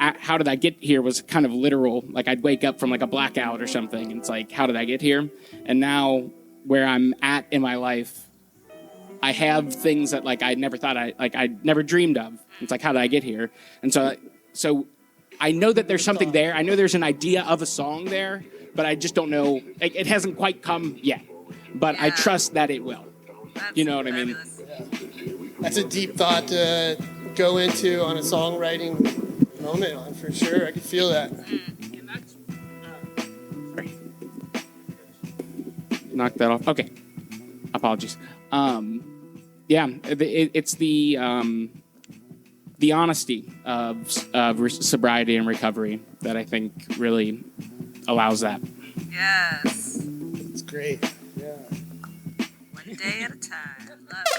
how did I get here was kind of literal. Like I'd wake up from like a blackout or something. And it's like, how did I get here? And now where I'm at in my life, I have things that like I never thought I'd never dreamed of. It's like, how did I get here? And so I know that there's something there. I know there's an idea of a song there, but I just don't know. It hasn't quite come yet, but I trust that it will. You know what I mean? That's a deep thought to go into on a songwriting moment on, for sure. I can feel that. Knock that off. Okay. Apologies. It's the honesty of sobriety and recovery that I think really allows that. Yes. It's great. Yeah. One day at a time. Love it.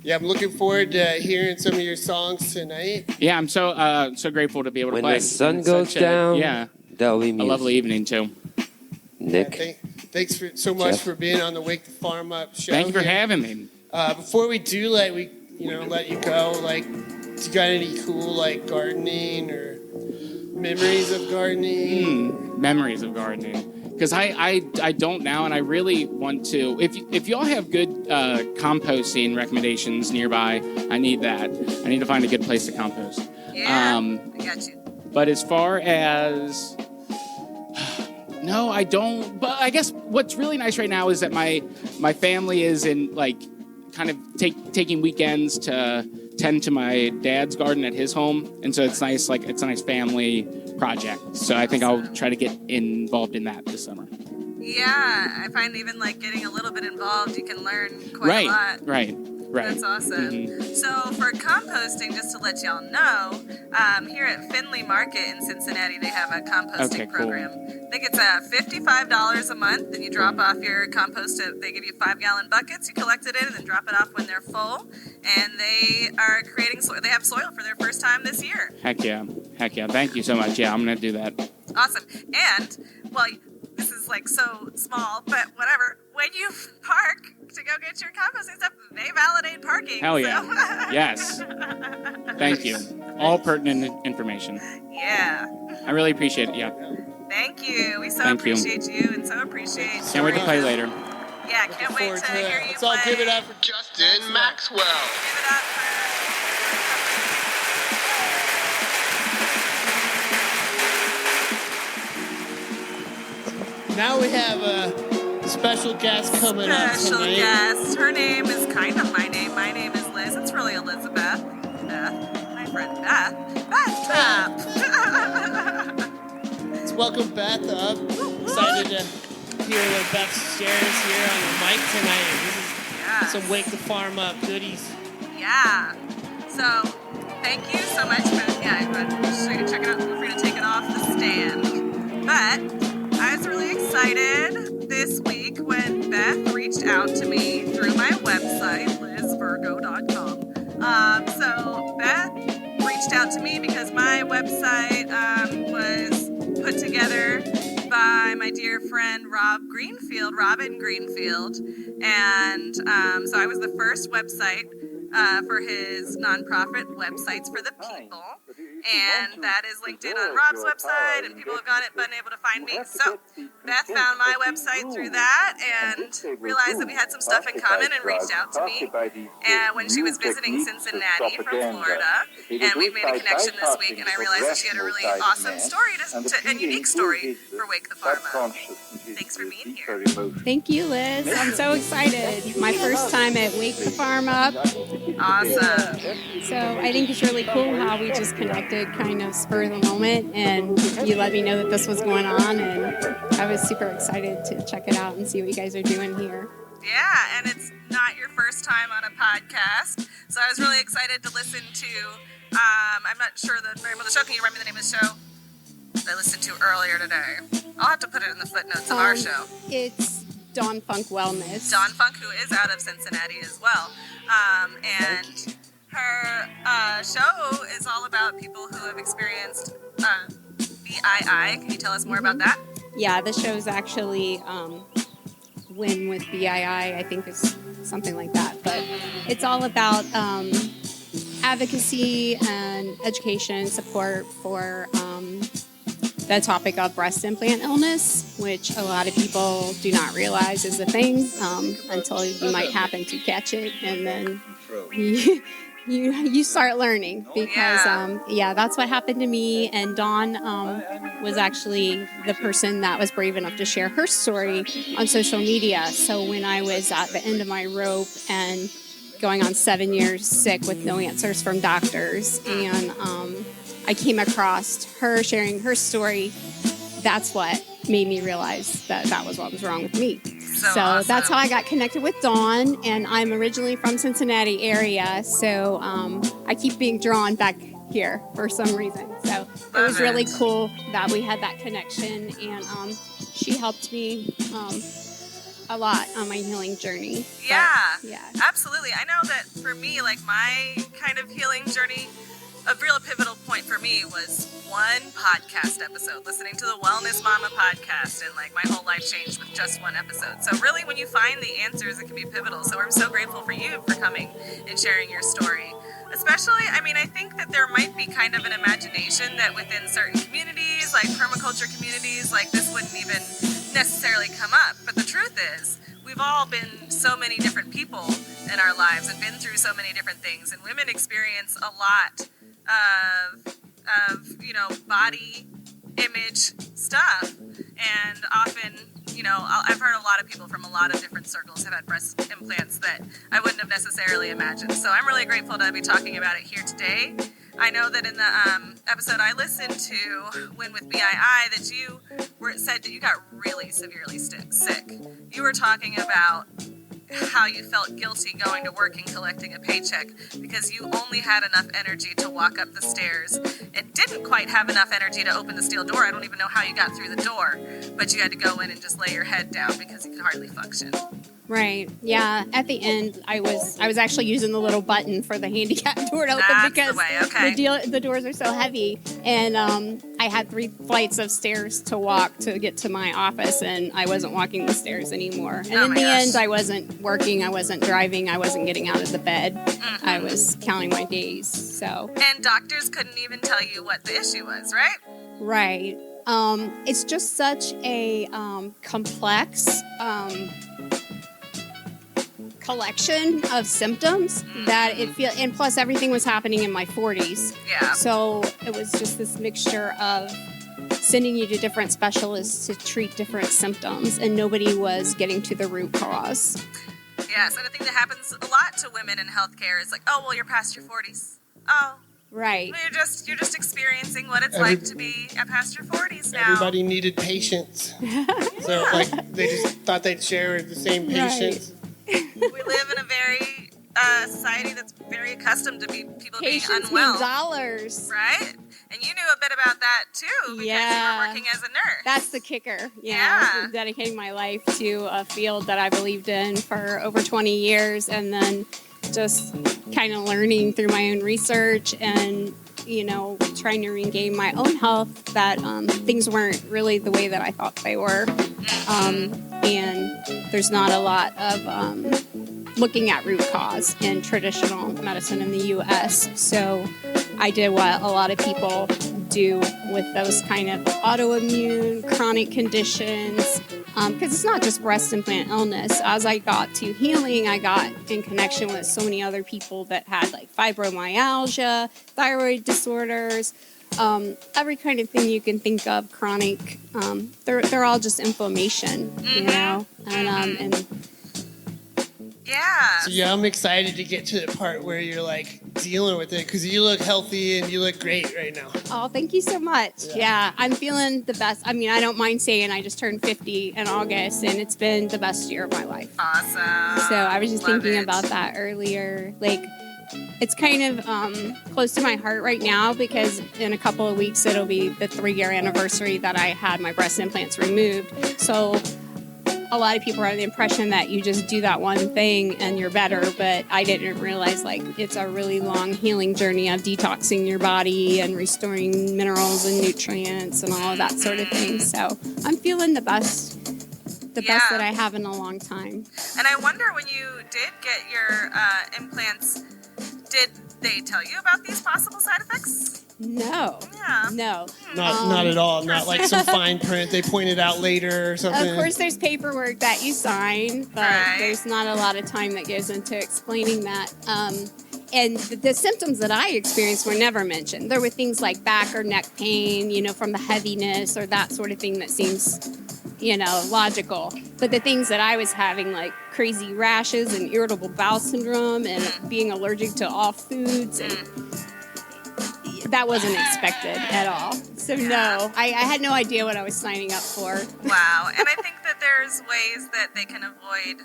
Yeah, I'm looking forward to hearing some of your songs tonight. Yeah, I'm so grateful to be able to When play. the sun goes down, there'll be a music. lovely evening too. Nick. Yeah, thanks so much for being on the Wake the Farm Up show. Thank you for here. having me. Before we do let you go, like, do you got any cool like gardening or memories of gardening? Memories of gardening. Because I don't now, and I really want to. If y'all have good composting recommendations nearby, I need that. I need to find a good place to compost. Yeah, I got you. But as far as no, I don't. But I guess what's really nice right now is that my family is in like kind of taking weekends to tend to my dad's garden at his home, and so it's nice. Like it's a nice family project. So I think I'll try to get involved in that this summer. Yeah, I find even like getting a little bit involved, you can learn quite a lot. Right. That's awesome. Mm-hmm. So for composting, just to let y'all know, here at Findlay Market in Cincinnati, they have a composting program. I think it's $55 a month, and you drop off your compost. They give you 5-gallon buckets. You collect it in and then drop it off when they're full. And they are creating soil. They have soil for their first time this year. Heck yeah. Thank you so much. Yeah, I'm gonna do that. Awesome. And well, this is like so small, but whatever. When you park to go get your composting stuff, they validate parking. Hell yeah. So. Yes. Thank you. All pertinent information. Yeah. I really appreciate it. Yeah. Thank you. We so Thank you. appreciate you and so appreciate Can't wait to play later. Yeah, can't wait to hear you Let's all play. give it up for Justin Maxwell. Give it up for Now we have a special guest coming up Special tonight. guest. Her name is kind of my name. My name is Liz. It's really Elizabeth. Beth. My friend Beth. Beth up. Let's welcome Beth up. Excited to hear what Beth shares here on the mic tonight. This is some Wake the Farm Up goodies. Yeah. So, thank you so much. Check it out. Feel free to take it off the stand. But I was really excited this week when Beth reached out to me through my website, lizvirgo.com. So Beth reached out to me because my website was put together by my dear friend Robin Greenfield. And so I was the first website for his nonprofit Websites for the People. And that is linked in on Rob's website, and people have been able to find me. So Beth found my website through that and realized that we had some stuff in common and reached out to me. And when she was visiting Cincinnati from Florida, and we made a connection this week, and I realized that she had a really awesome story and unique story for Wake the Farm Up. Thanks for being here. Thank you, Liz. I'm so excited. My first time at Wake the Farm Up. Awesome. So I think it's really cool how we just connected kind of spur of the moment, and you let me know that this was going on, and I was super excited to check it out and see what you guys are doing here. Yeah, and it's not your first time on a podcast, so I was really excited to listen to, I'm not sure the name of the show. Can you remember the name of the show that I listened to earlier today? I'll have to put it in the footnotes of our show. It's Dawn Funk Wellness. Dawn Funk, who is out of Cincinnati as well. And her show is all about people who have experienced BII. Can you tell us more about that? Yeah, the show's actually Win with BII, I think it's something like that. But it's all about advocacy and education support for the topic of breast implant illness, which a lot of people do not realize is a thing until you might happen to catch it, and then you start learning because that's what happened to me. And Dawn was actually the person that was brave enough to share her story on social media. So when I was at the end of my rope and going on 7 years sick with no answers from doctors, and I came across her sharing her story, that's what made me realize that was what was wrong with me. So awesome. That's how I got connected with Dawn, and I'm originally from Cincinnati area, so I keep being drawn back here for some reason. So it was really cool that we had that connection, and she helped me a lot on my healing journey. Yeah, absolutely. I know that for me, like my kind of healing journey, a real pivotal point for me was one podcast episode, listening to the Wellness Mama podcast, and like my whole life changed with just one episode. So really, when you find the answers, it can be pivotal. So I'm so grateful for you for coming and sharing your story. Especially, I mean, I think that there might be kind of an imagination that within certain communities, like permaculture communities, like this wouldn't even necessarily come up. But the truth is, we've all been so many different people in our lives and been through so many different things. And women experience a lot of body image stuff, and often, I've heard a lot of people from a lot of different circles have had breast implants that I wouldn't have necessarily imagined. So I'm really grateful to be talking about it here today. I know that in the episode I listened to, Win with BII, that you said that you got really severely sick. You were talking about how you felt guilty going to work and collecting a paycheck because you only had enough energy to walk up the stairs and didn't quite have enough energy to open the steel door. I don't even know how you got through the door, but you had to go in and just lay your head down because you could hardly function. Right. Yeah. At the end, I was actually using the little button for the handicap door to open because the doors are so heavy. And I had 3 flights of stairs to walk to get to my office, and I wasn't walking the stairs anymore. And in the end, I wasn't working, I wasn't driving, I wasn't getting out of the bed. Mm-hmm. I was counting my days. So. And doctors couldn't even tell you what the issue was, right? Right. It's just such a complex collection of symptoms that it feels, and plus everything was happening in my 40s. Yeah. So it was just this mixture of sending you to different specialists to treat different symptoms, and nobody was getting to the root cause. Yes, and I think that happens a lot to women in healthcare. It's like, oh, well, you're past your 40s. Oh, right. You're just experiencing what it's like to be past your 40s now. Everybody needed patience, so like they just thought they'd share the same patience. Right. We live in a very society that's very accustomed to people Patience being unwell. means dollars, right? And you knew a bit about that too, because you were working as a nurse. That's the kicker. Yeah. Dedicating my life to a field that I believed in for over 20 years, and then just kind of learning through my own research and, trying to regain my own health, that things weren't really the way that I thought they were. And there's not a lot of looking at root cause in traditional medicine in the U.S. So I did what a lot of people do with those kind of autoimmune, chronic conditions, because it's not just breast implant illness. As I got to healing, I got in connection with so many other people that had like fibromyalgia, thyroid disorders, every kind of thing you can think of, chronic. They're all just inflammation, and yeah. So yeah, I'm excited to get to the part where you're like dealing with it, because you look healthy and you look great right now. Oh, thank you so much. Yeah, I'm feeling the best. I mean, I don't mind saying I just turned 50 in August, and it's been the best year of my life. Awesome. So I was just thinking about that earlier. Like, it's kind of close to my heart right now, because in a couple of weeks it'll be the 3-year anniversary that I had my breast implants removed. So a lot of people are under the impression that you just do that one thing and you're better, but I didn't realize it's a really long healing journey of detoxing your body and restoring minerals and nutrients and all of that sort of thing. So I'm feeling the best that I have in a long time. And I wonder, when you did get your implants, did they tell you about these possible side effects? No. Yeah. No. Not at all. Not like some fine print they pointed out later or something. Of course, there's paperwork that you sign, but there's not a lot of time that goes into explaining that. And the symptoms that I experienced were never mentioned. There were things like back or neck pain, from the heaviness or that sort of thing that seems, logical. But the things that I was having, like crazy rashes and irritable bowel syndrome and being allergic to all foods, and that wasn't expected at all. So no, I had no idea what I was signing up for. Wow. And I think that there's ways that they can avoid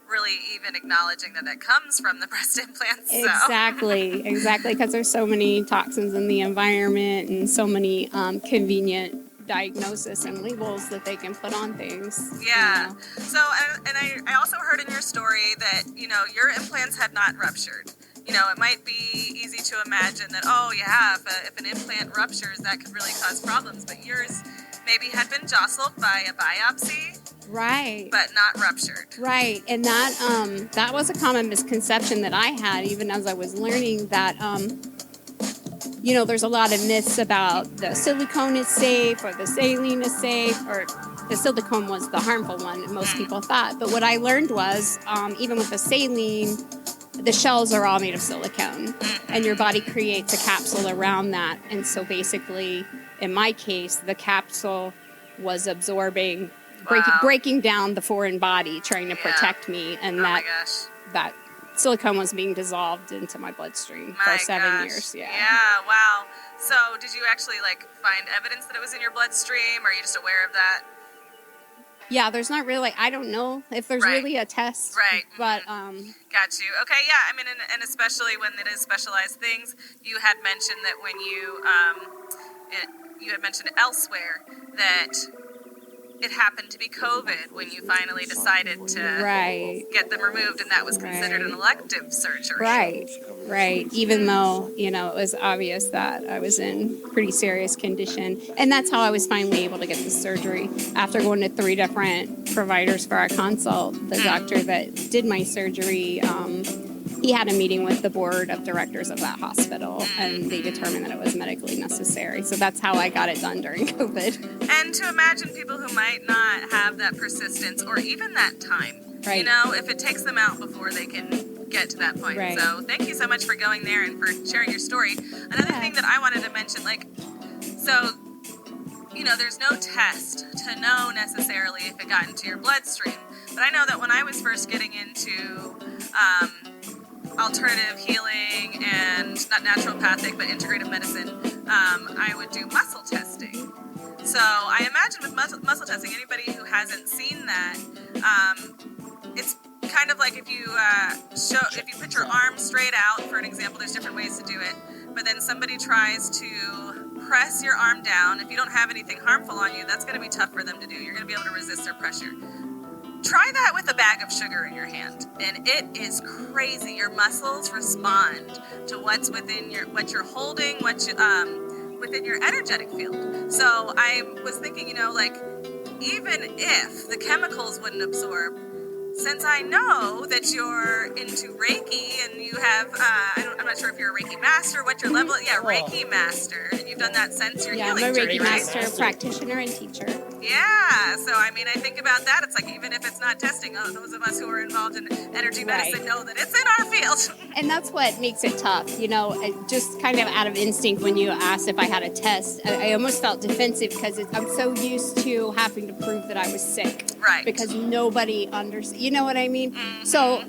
really even acknowledging that it comes from the breast implants. So. Exactly, because there's so many toxins in the environment and so many convenient diagnosis and labels that they can put on things. Yeah. So, and I also heard in your story that, your implants had not ruptured. It might be easy to imagine that, if an implant ruptures, that could really cause problems. But yours maybe had been jostled by a biopsy. Right. But not ruptured. Right. And that was a common misconception that I had, even as I was learning that, there's a lot of myths about the silicone is safe or the saline is safe, or the silicone was the harmful one, most people thought. But what I learned was, even with the saline, the shells are all made of silicone, and your body creates a capsule around that. And so basically, in my case, the capsule was absorbing, breaking down the foreign body, trying to protect me. And that silicone was being dissolved into my bloodstream for 7 years. Yeah. Yeah, wow. So did you actually find evidence that it was in your bloodstream, or are you just aware of that? Yeah, there's not really, I don't know if there's really a test. Right. But, got you. Okay, yeah, I mean, and especially when it is specialized things, you had mentioned that when you had mentioned elsewhere that it happened to be COVID when you finally decided to get them removed, and that was considered an elective surgery. Right. Even though, it was obvious that I was in pretty serious condition. And that's how I was finally able to get the surgery. After going to 3 different providers for a consult, the doctor that did my surgery, he had a meeting with the board of directors of that hospital, and they determined that it was medically necessary. So that's how I got it done during COVID. And to imagine people who might not have that persistence or even that time, if it takes them out before they can get to that point. Right. So thank you so much for going there and for sharing your story. Another thing that I wanted to mention, so there's no test to know necessarily if it got into your bloodstream. But I know that when I was first getting into alternative healing and not naturopathic, but integrative medicine, I would do muscle testing. So I imagine with muscle testing, anybody who hasn't seen that, it's kind of like if you put your arm straight out, for an example, there's different ways to do it, but then somebody tries to press your arm down. If you don't have anything harmful on you, that's going to be tough for them to do. You're going to be able to resist their pressure. Try that with a bag of sugar in your hand, and it is crazy. Your muscles respond to what's within what you're holding, within your energetic field. So I was thinking, even if the chemicals wouldn't absorb, since I know that you're into Reiki and you have, I'm not sure if you're a Reiki master, what your level, Reiki master, and you've done that since your healing I'm a journey, Reiki master, practitioner, and teacher. Yeah, so I think about that, it's like even if it's not testing, those of us who are involved in energy medicine know that it's in our field. And that's what makes it tough, just kind of out of instinct when you asked if I had a test, I almost felt defensive because I'm so used to having to prove that I was sick. Right. Because nobody understands, you know what I mean? Mm-hmm. So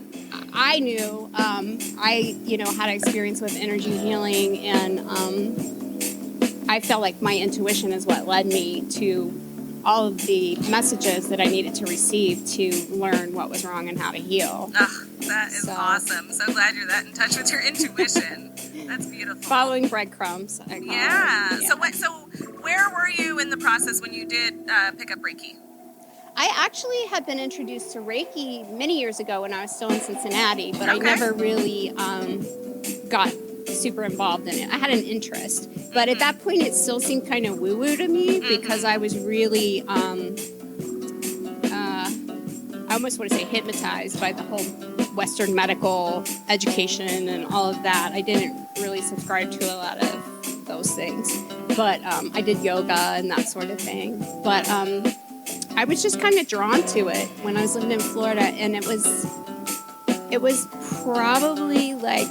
I knew, I had experience with energy healing, and I felt like my intuition is what led me to all of the messages that I needed to receive to learn what was wrong and how to heal. Oh, that is awesome. So glad you're that in touch with your intuition. That's beautiful. Following breadcrumbs. I call it. Yeah. So where were you in the process when you did pick up Reiki? I actually had been introduced to Reiki many years ago when I was still in Cincinnati, but I never really got super involved in it. I had an interest, but at that point it still seemed kind of woo-woo to me because I was really, I almost want to say hypnotized by the whole Western medical education and all of that. I didn't really subscribe to a lot of those things, but I did yoga and that sort of thing. But I was just kind of drawn to it when I was living in Florida, and it was probably like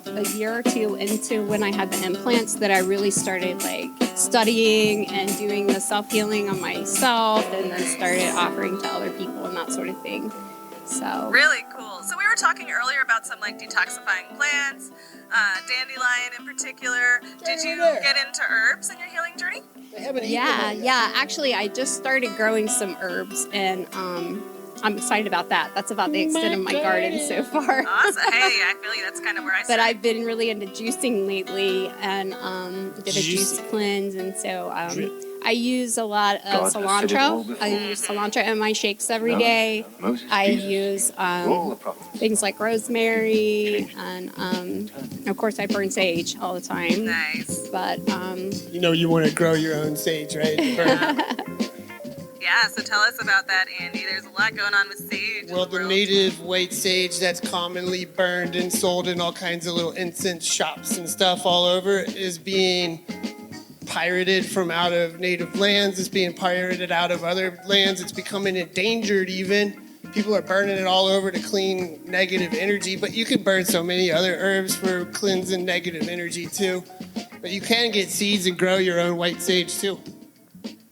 a year or two into when I had the implants that I really started like studying and doing the self-healing on myself, and then started offering to other people and that sort of thing. So really cool. So we were talking earlier about some like detoxifying plants, dandelion in particular. Did you get into herbs in your healing journey? Yeah. Actually, I just started growing some herbs, and I'm excited about that. That's about the extent of my garden so far. Awesome. Hey, I feel you. That's kind of where I started. But I've been really into juicing lately, and did a juice cleanse, and so I use a lot of cilantro. I use cilantro in my shakes every day. I use things like rosemary, and of course I burn sage all the time. Nice. But you want to grow your own sage, right? Yeah, so tell us about that, Ande. There's a lot going on with sage. Well, the native white sage that's commonly burned and sold in all kinds of little incense shops and stuff all over is being pirated from out of native lands. It's being pirated out of other lands. It's becoming endangered even. People are burning it all over to clean negative energy, but you can burn so many other herbs for cleansing negative energy too. But you can get seeds and grow your own white sage too.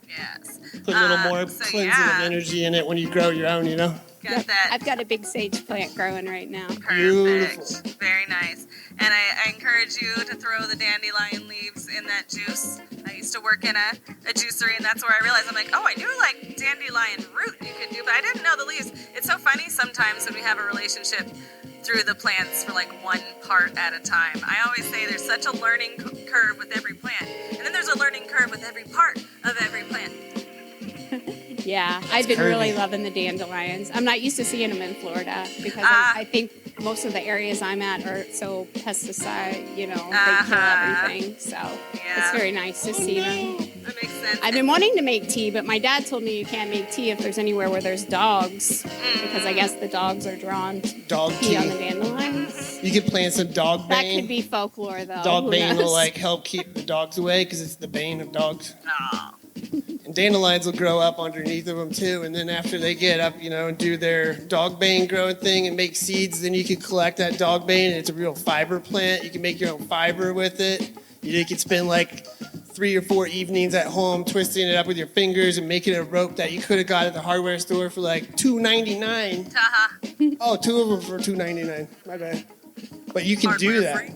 Yes. Put a little more cleansing of energy in it when you grow your own, Got that. I've got a big sage plant growing right now. Perfect. Beautiful. Very nice. And I encourage you to throw the dandelion leaves in that juice. I used to work in a juicery, and that's where I realized, I'm like, I knew like dandelion root you could do, but I didn't know the leaves. It's so funny sometimes when we have a relationship through the plants for like one part at a time. I always say there's such a learning curve with every plant, and then there's a learning curve with every part of every plant. Yeah, I've been really loving the dandelions. I'm not used to seeing them in Florida because I think most of the areas I'm at are so pesticide, they kill everything. So it's very nice to see them. That makes sense. I've been wanting to make tea, but my dad told me you can't make tea if there's anywhere where there's dogs, because I guess the dogs are drawn to tea on the dandelions. You can plant some dog bane. That could be folklore, though. Dog bane will help keep the dogs away because it's the bane of dogs. Aww. And dandelions will grow up underneath of them too, and then after they get up, and do their dog bane growing thing and make seeds, then you can collect that dog bane, and it's a real fiber plant. You can make your own fiber with it. You can spend like 3 or 4 evenings at home twisting it up with your fingers and making a rope that you could have got at the hardware store for like $2.99. Oh, 2 of them for $2.99. My bad. But you can do that.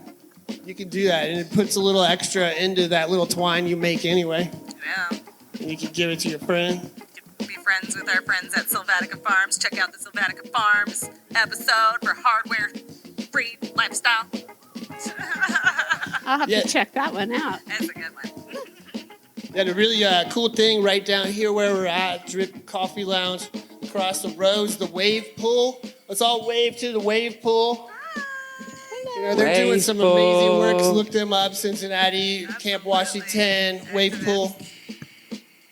You can do that, and it puts a little extra into that little twine you make anyway. Yeah. And you can give it to your friend. Be friends with our friends at Sylvatica Farms. Check out the Sylvatica Farms episode for hardware-free lifestyle. I'll have to check that one out. That's a good one. Yeah, the really cool thing right down here where we're at, Drip Coffee Lounge, across the road's the wave pool. Let's all wave to the wave pool. You know, they're doing some amazing work. Look them up, Cincinnati, Camp Washington, wave pool.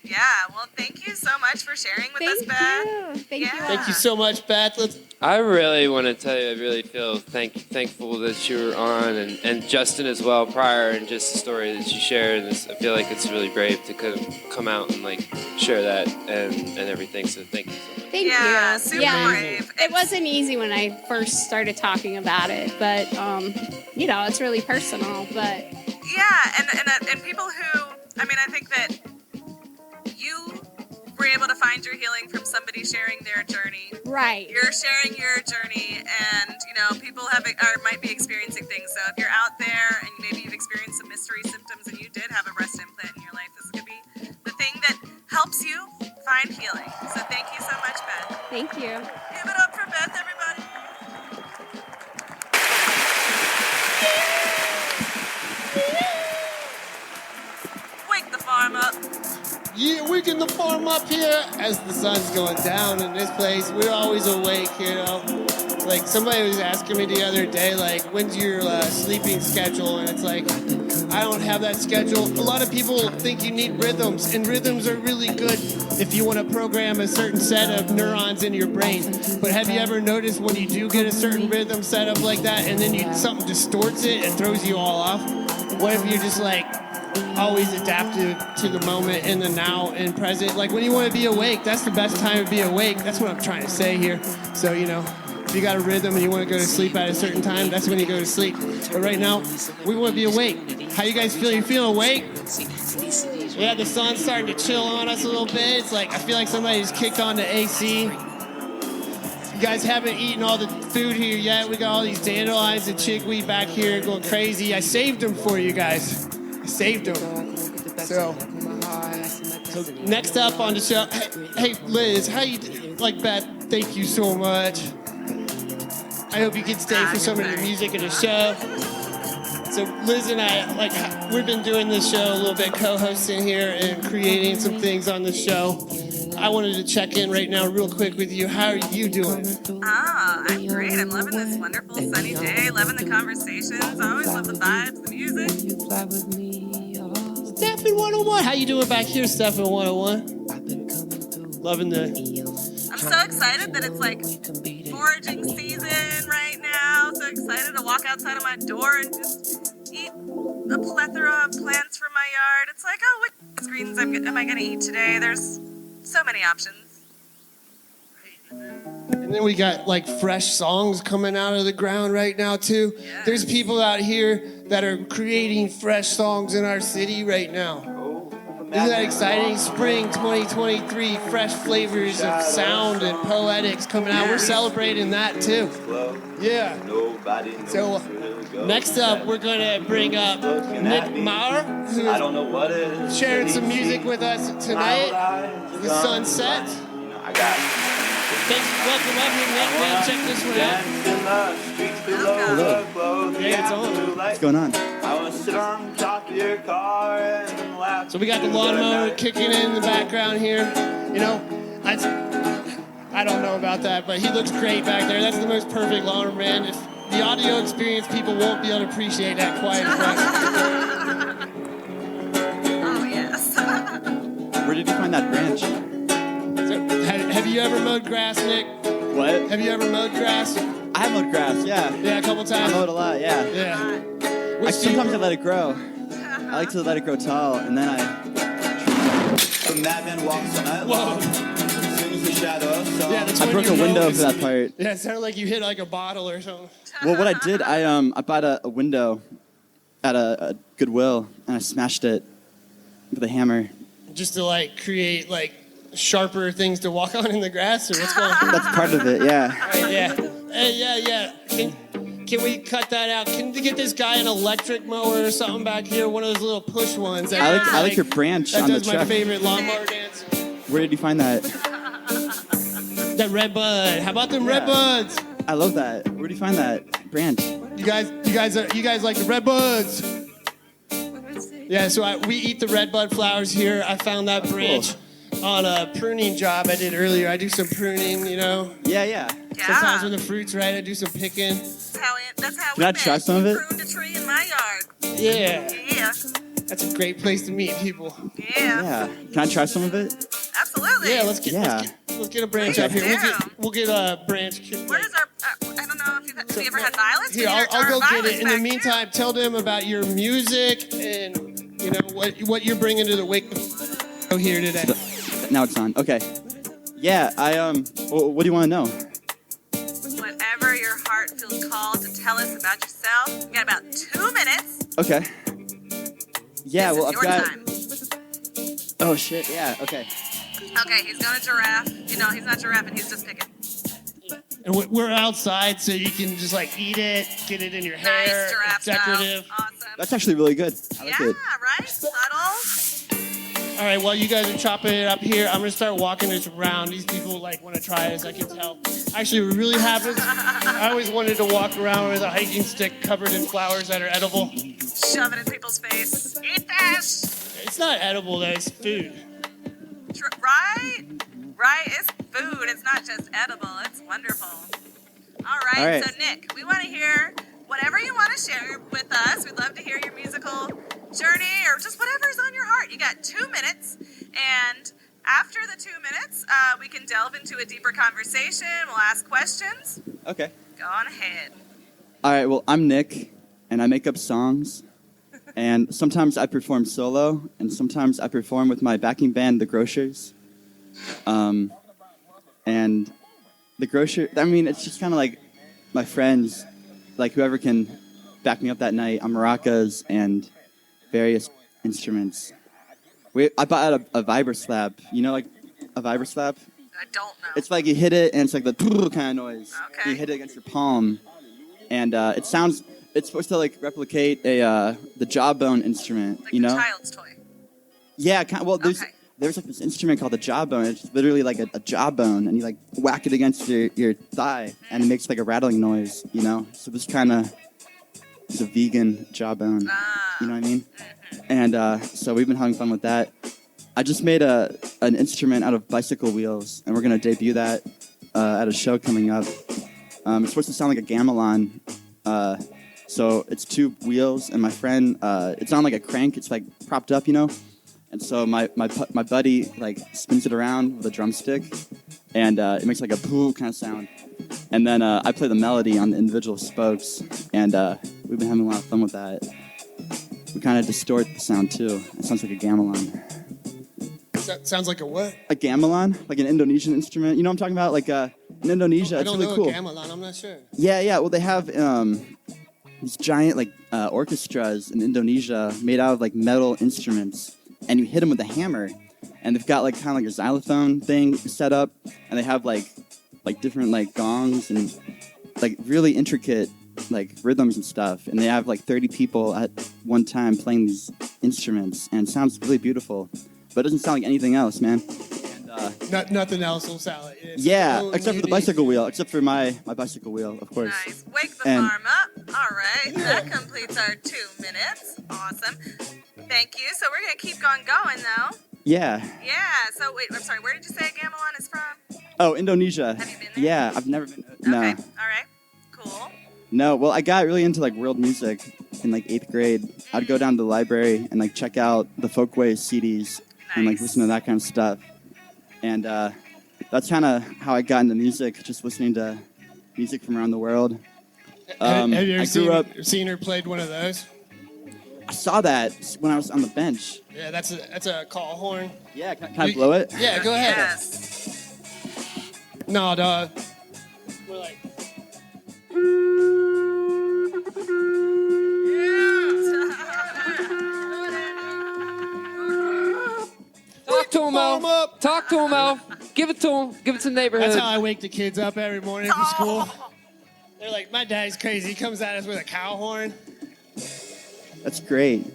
Yeah, well, thank you so much for sharing with us, Beth. Thank you so much, Beth. I really want to tell you, I really feel thankful that you were on, and Justin as well prior, and just the story that you shared. I feel like it's really brave to come out and like share that and everything. So thank you so much. Thank you. Super brave. It wasn't easy when I first started talking about it, but you know, it's really personal. But yeah, and people who, I mean, I think that you were able to find your healing from somebody sharing their journey. Right. You're sharing your journey, and you know, people might be experiencing things. So if you're out there and maybe you've experienced some mystery symptoms and you did have a breast implant in your life, this could be the thing that helps you find healing. So thank you so much, Beth. Thank you. Give it up for Beth, everybody. Wake the farm up. Yeah, we're getting the farm up here as the sun's going down in this place. We're always awake, you know. Like somebody was asking me the other day, like, when's your sleeping schedule? And it's like, I don't have that schedule. A lot of people think you need rhythms, and rhythms are really good if you want to program a certain set of neurons in your brain. But have you ever noticed when you do get a certain rhythm set up like that, and then something distorts it and throws you all off? What if you're just like always adaptive to the moment in the now and present? Like when you want to be awake, that's the best time to be awake. That's what I'm trying to say here. So, you know, if you got a rhythm and you want to go to sleep at a certain time, that's when you go to sleep. But right now, we want to be awake. How you guys feel? You feel awake? Yeah, the sun's starting to chill on us a little bit. It's like, I feel like somebody just kicked on the AC. You guys haven't eaten all the food here yet. We got all these dandelions and chickweed back here going crazy. I saved them for you guys. I saved them. So next up on the show, hey Liz, how you like Beth? Thank you so much. I hope you can stay for some of the music of the show. So Liz and I, like, we've been doing this show a little bit, co-hosting here and creating some things on the show. I wanted to check in right now real quick with you. How are you doing? I'm great. I'm loving this wonderful sunny day, loving the conversations. I always love the vibes, the music. Stefin101. How you doing back here, Stefin101? Loving the... I'm so excited that it's like foraging season right now. So excited to walk outside of my door and just eat a plethora of plants from my yard. It's like, oh, what greens am I going to eat today? There's so many options. And then we got like fresh songs coming out of the ground right now too. Yes. There's people out here that are creating fresh songs in our city right now. Isn't that exciting? Spring 2023, fresh flavors of sound and poetics coming out. We're celebrating that too. Yeah. So next up, we're going to bring up Maurer, who's sharing some music with us tonight. The Sunset. Thanks, welcome up here, Nick. Man, check this one out. Hello. Yeah, it's on. What's going on? So we got the lawnmower kicking in the background here. You know, I don't know about that, but he looks great back there. That's the most perfect lawnmower, man. If the audio experience people won't be able to appreciate that quiet effect. Oh, yes. Where did you find that branch? Have you ever mowed grass, Nick? What? Have you ever mowed grass? I have mowed grass, yeah. Yeah, a couple times? I mowed a lot, yeah. Yeah. Sometimes I let it grow. I like to let it grow tall, and then I... The madman walks the night long. Yeah, I broke a window for that part. Yeah, it sounded like you hit like a bottle or something. Well, what I did, I bought a window at a Goodwill, and I smashed it. with a hammer. Just to like create like sharper things to walk on in the grass, or what's going on? That's part of it, yeah. Right, yeah. Hey, yeah. Can we cut that out? Can we get this guy an electric mower or something back here? One of those little push ones. That I like your branch that on the does my truck. favorite lawnmower dance. Where did you find that? That red bud. How about them red buds? I love that. Where did you find that branch? You guys like the red buds? Yeah. So we eat the red bud flowers here. I found that branch on a pruning job I did earlier. I do some pruning, you know. Yeah. Sometimes when the fruit's right, I do some picking. That's how Can I try some of it? pruned a tree in my yard. Yeah. Yeah. That's a great place to meet people. Yeah. Can I try some of it? Absolutely. Yeah, let's get a branch up here. We'll get a branch. Where is our? I don't know if have you ever had violets. Here, I'll go get it. In the meantime, tell them about your music and you know what you're bringing to the wake here today. Now it's on. Okay. Yeah. What do you want to know? Whatever your heart feels called to tell us about yourself. You got about 2 minutes. Okay. Yeah. This Well, is I've your got. time. Oh shit. Yeah. Okay. Okay, he's going to giraffe. You know, he's not giraffe, and he's just picking. And we're outside, so you can just like eat it, get it in your hair. Nice giraffe It's decorative. style. Awesome. That's actually really good. I like it. Right? Subtle. All right, while you guys are chopping it up here, I'm gonna start walking this around. These people like want to try this, I can tell. Actually, it really happens. I always wanted to walk around with a hiking stick covered in flowers that are edible. Shove it in people's face. Eat this. It's not edible though, it's food. Right? It's food. It's not just edible. It's wonderful. All right. So, Nick, we want to hear whatever you want to share with us. We'd love to hear your musical journey or just whatever's on your heart. You got 2 minutes. And after the 2 minutes, we can delve into a deeper conversation. We'll ask questions. Okay. Go on ahead. All right. Well, I'm Nick, and I make up songs. And sometimes I perform solo, and sometimes I perform with my backing band, The Grocers. And The Grocer, I mean, it's just kind of like my friends, like whoever can back me up that night on maracas and various instruments. I bought a vibra slap. You know, like a vibra slap? I don't know. It's like you hit it, and it's like the kind of noise. Okay. You hit it against your palm, and it sounds. It's supposed to like replicate the jawbone instrument. Like you know? a child's toy. Yeah. There's like this instrument called the jawbone. It's literally like a jawbone, and you like whack it against your thigh, and it makes like a rattling noise. You know. So this kind of is a vegan jawbone. You know what I mean? And so we've been having fun with that. I just made an instrument out of bicycle wheels, and we're gonna debut that at a show coming up. It's supposed to sound like a gamelan. So it's two wheels, and my friend, it's on like a crank. It's like propped up, you know. And so my buddy like spins it around with a drumstick, and it makes like a poo kind of sound. And then I play the melody on the individual spokes, and we've been having a lot of fun with that. We kind of distort the sound too. It sounds like a gamelan. Sounds like a what? A gamelan, like an Indonesian instrument. You know what I'm talking about? Like in Indonesia, it's really cool. I don't know a gamelan. I'm not sure. Yeah. Well, they have these giant like orchestras in Indonesia made out of like metal instruments, and you hit them with a hammer. And they've got like kind of like a xylophone thing set up, and they have like different like gongs and like really intricate like rhythms and stuff. And they have like 30 people at one time playing these instruments, and it sounds really beautiful. But it doesn't sound like anything else, man. And, nothing else will sound like it. Except for the bicycle wheel. Except for my bicycle wheel, of course. Nice. Wake the farm up. All right. That completes our 2 minutes. Awesome. Thank you. So we're going to keep on going, though. Yeah. Yeah. So, wait, I'm sorry. Where did you say gamelan is from? Oh, Indonesia. Have you been there? Yeah, I've never been. No. Okay. All right. Cool. No, well, I got really into like world music in like 8th grade. I'd go down to the library and like check out the Folkways CDs and like listen to that kind of stuff. And that's kind of how I got into music, just listening to music from around the world. Have you ever seen her played one of those? I saw that when I was on the bench. Yeah, that's a call horn. Yeah, can I blow it? Yeah, go ahead. Yes. No, dog. We're like. to him, Mel. Talk to him, Mel. Give it to him. Give it to the neighborhood. That's how I wake the kids up every morning for school. They're like, my dad's crazy. He comes at us with a cow horn. That's great.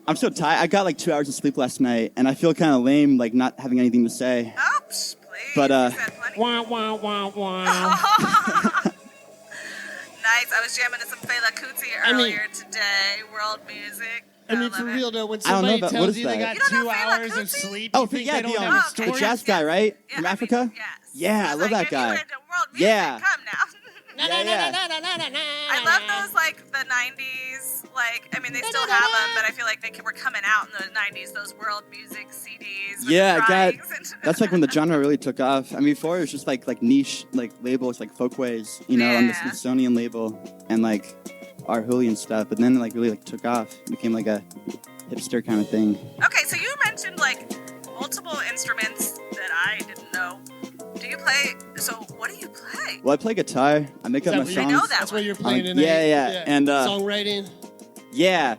I'm so tired. I got like 2 hours of sleep last night, and I feel kind of lame, like not having anything to say. Oops, please. But wah, wah, wah, wah. Nice. I was jamming to some Fela Kuti earlier today. World music. I mean, for real though, when I don't know somebody about- what tells is you they that? got 2 hours of sleep, Oh, you think yeah, they don't have a story? the jazz guy, right? From Africa? Yeah, I love that guy. Yeah. Come now. I love those, like, the 90s. Like, I mean, they still have them, but I feel like they were coming out in the 90s, those world music CDs. With Yeah, drawings that's like when the genre really took off. I mean, before it was just like niche like labels, like Folkways, you know, on the Smithsonian label, and like our Hooligan stuff. But then it like really like took off, it became like a hipster kind of thing. Okay, so you mentioned, like, multiple instruments that I didn't know. Do you play? So, what do you play? Well, I play guitar. I make up my songs. I know that That's what you're playing tonight. Yeah. And songwriting. Yeah,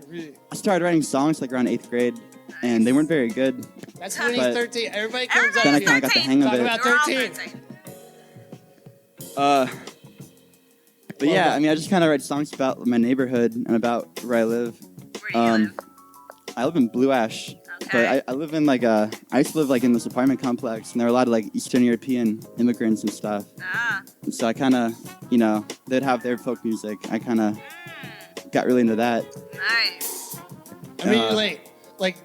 I started writing songs like around 8th grade, and they weren't very good. That's when he's But 13. Everybody comes then I up kind of got the hang of Talk it. about 13. But yeah, I mean, I just kind of write songs about my neighborhood and about where I live. I live in Blue Ash, but I live in like I used to live like in this apartment complex, and there were a lot of like Eastern European immigrants and stuff. And so I kind of, you know, they'd have their folk music. I kind of got really into that. Nice. I mean,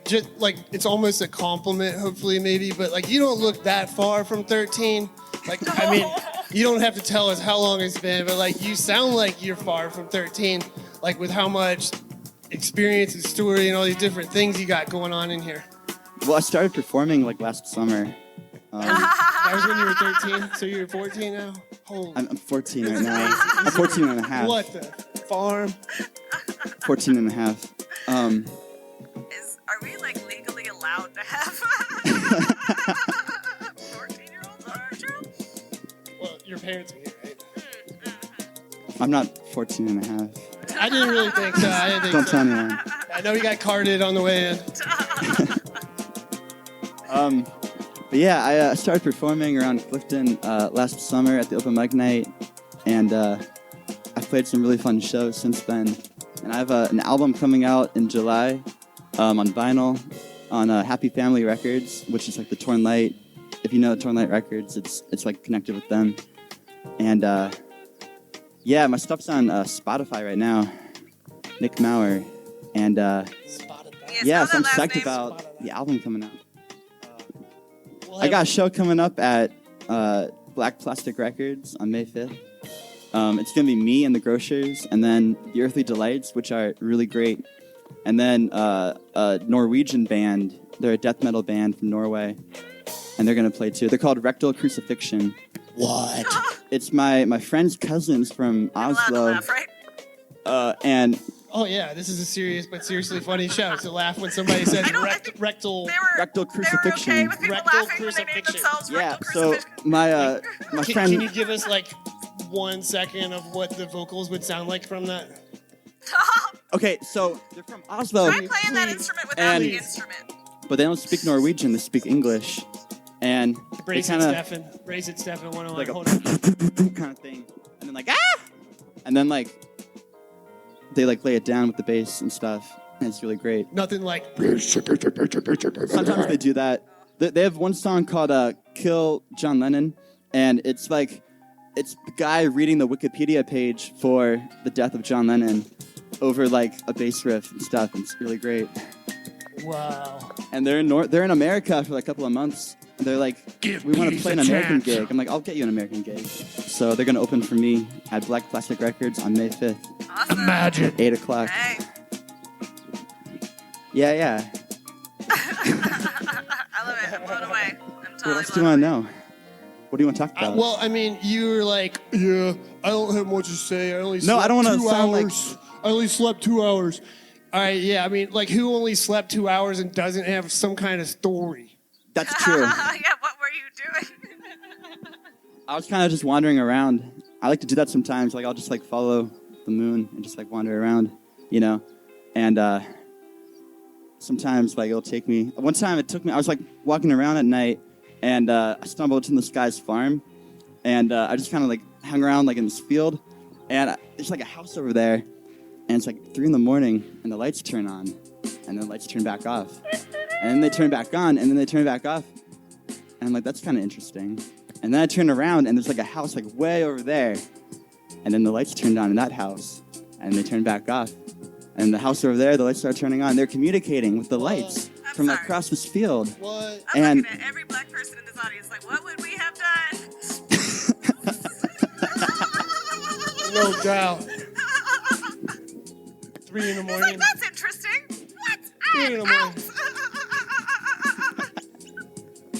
just like it's almost a compliment, hopefully, maybe, but like you don't look that far from 13. Like, I mean, you don't have to tell us how long it's been, but like you sound like you're far from 13, like with how much experience and story and all these different things you got going on in here. Well, I started performing like last summer. That was when you were 13, so you're 14 now? Holy. I'm 14 right now. I'm 14 and a half. What the farm? 14 and a half. Are we like legally allowed to have 14-year-olds on our show? Well, your parents are here, right? I'm not 14 and a half. I didn't really think so. I didn't think Don't so. tell anyone. I know you got carded on the way in. But yeah, I started performing around Clifton last summer at the open mic night, and I've played some really fun shows since then. And I have an album coming out in July on vinyl on Happy Family Records, which is like the Torn Light. If you know Torn Light Records, it's like connected with them. And yeah, my stuff's on Spotify right now, Nick Maurer. And yeah, so I'm psyched about the album coming out. I got a show coming up at Black Plastic Records on May 5th. It's going to be me and the Grocers, and then the Earthly Delights, which are really great. And then a Norwegian band. They're a death metal band from Norway, and they're going to play too. They're called Rectal Crucifixion. What? It's my friend's cousins from Oslo. And Oh yeah, this is a serious but seriously funny show. So laugh when somebody says rectal crucifixion. Rectal crucifixion. Yeah. So my friend. Can you give us like 1 second of what the vocals would sound like from that? Okay, so they're from Oslo. Try playing that instrument without the instrument. But they don't speak Norwegian; they speak English. And Brace they it, kinda, Stefin. Brace it, Stefin101. like Hold on. kind of thing, and then like and then like they like lay it down with the bass and stuff, and it's really great. Nothing like. Sometimes they do that. They have one song called "Kill John Lennon," and it's like it's the guy reading the Wikipedia page for the death of John Lennon over like a bass riff and stuff. And it's really great. Wow. And they're in America for like a couple of months. They're like, we want to play an American gig. I'm like, I'll get you an American gig. So they're going to open for me at Black Plastic Records on May 5th. Awesome. Imagine. 8 o'clock. Hey. Yeah. I love it. I'm blown away. I'm totally What else do you want to know? What do you want to talk about? Well, I mean, you were like, yeah, I don't have much to say. I only slept I don't want to 2 sound hours. I only slept 2 hours. All right, yeah, I mean, like, who only slept 2 hours and doesn't have some kind of story? That's true. Yeah, what were you doing? I was kind of just wandering around. I like to do that sometimes. Like, I'll just, like, follow the moon and just, like, wander around, you know? And, sometimes like it'll take me. One time it took me. I was like walking around at night, and I stumbled into this guy's farm, and I just kind of like hung around like in this field, and there's like a house over there, and it's like 3 a.m, and the lights turn on, and then the lights turn back off, and then they turn back on, and then they turn back off, and I'm like, that's kind of interesting. And then I turn around, and there's like a house like way over there, and then the lights turned on in that house, and they turned back off. And the house over there, the lights start turning on. They're communicating with the lights from like across this field. What? I'm looking at every black person in this audience like, what would we have done? No doubt. 3 a.m. He's like, that's interesting. What's 3 a.m. house?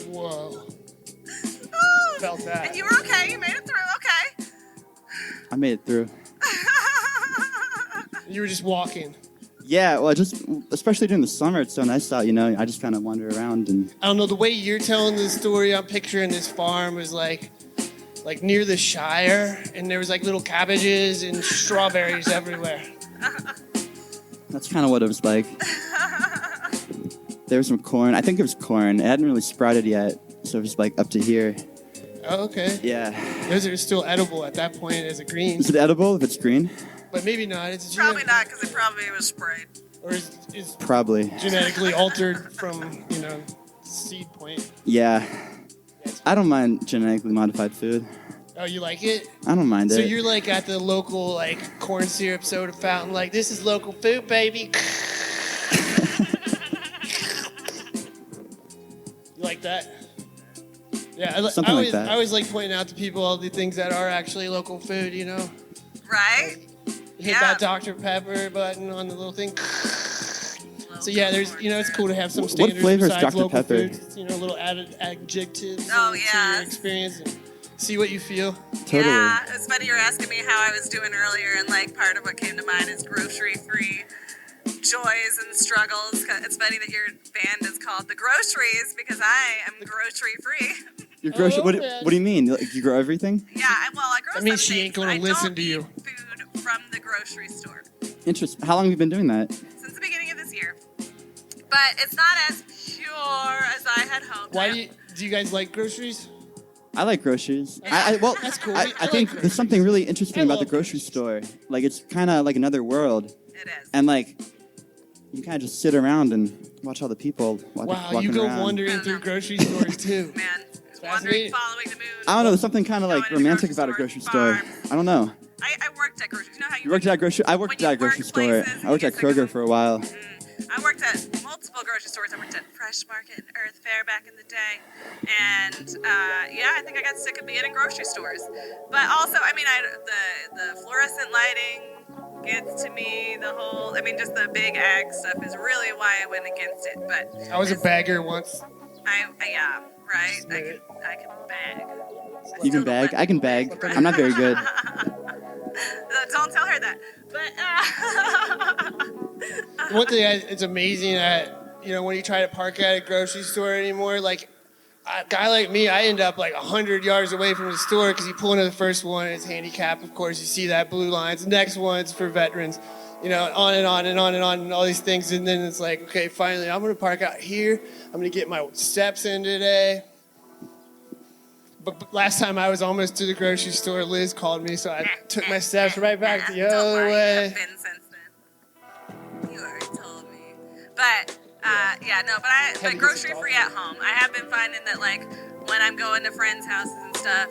Whoa. Felt that. And you were okay. You made it through. Okay. I made it through. You were just walking. Yeah, well, especially during the summer, it's so nice out, I just kind of wander around and... I don't know, the way you're telling the story, I'm picturing this farm was like near the Shire, and there was like little cabbages and strawberries everywhere. That's kind of what it was like. There was some corn. I think it was corn. It hadn't really sprouted yet, so it was like up to here. Oh, okay. Yeah. Those are still edible at that point as a green. Is it edible if it's green? But maybe not. It's probably not, because it probably was sprayed. Or is probably genetically altered from, seed point. Yeah. I don't mind genetically modified food. Oh, you like it? I don't mind it. So you're like at the local corn syrup soda fountain, like, this is local food, baby. You like that? Yeah, Something like that. I always like pointing out to people all the things that are actually local food, Right? Hit that Dr. Pepper button on the little thing. So yeah, there's it's cool to have some standards. What flavor is besides Dr. local Pepper? foods, little added adjectives Oh, to yeah. your experience and see what you feel. Totally. Yeah, it's funny you're asking me how I was doing earlier, and part of what came to mind is grocery-free joys and struggles. It's funny that your band is called The Groceries, because I am grocery-free. Your grocery? Oh, what do you mean? Like, you grow everything? Yeah, I grow That means some she ain't things. gonna I listen don't to you. eat food from the grocery store Interesting. How long have you been doing that? since the beginning of this year. But it's not as pure as I had hoped. Why do you guys like groceries? I like groceries. Well, That's cool. I I think like there's something really interesting about the love grocery store. Like, it's kind of like another world. It is. And you kind of just sit around and watch all the people walking Wow, you go around. wandering through grocery stores too. Man, Fascinating. wandering, following the moon. I don't know. There's something kind of Going to romantic grocery about a stores, grocery store. farms. I don't know. I worked at grocery. You know how You worked at a grocery? I worked at a grocery store. I worked at Kroger for a while. I worked at multiple grocery stores. I worked at Fresh Market and Earth Fair back in the day. And, I think I got sick of being in grocery stores. But also, the fluorescent lighting gets to me. Just the big ag stuff is really why I went against it. But I was a bagger once. right? I can bag. You can bag? I can bag. I'm not very good. Don't tell her that. But One thing it's amazing that when you try to park at a grocery store anymore, like a guy like me, I end up 100 yards away from the store because you pull into the first one and it's handicapped. Of course, you see that blue line. The next one's for veterans. On and on and on and on and all these things. And then it's like, okay, finally, I'm going to park out here. I'm going to get my steps in today. But last time I was almost to the grocery store, Liz called me, so I took my steps right back the other way. I've been since then. You already told me. But, but grocery free at home. I have been finding that, when I'm going to friends' houses and stuff,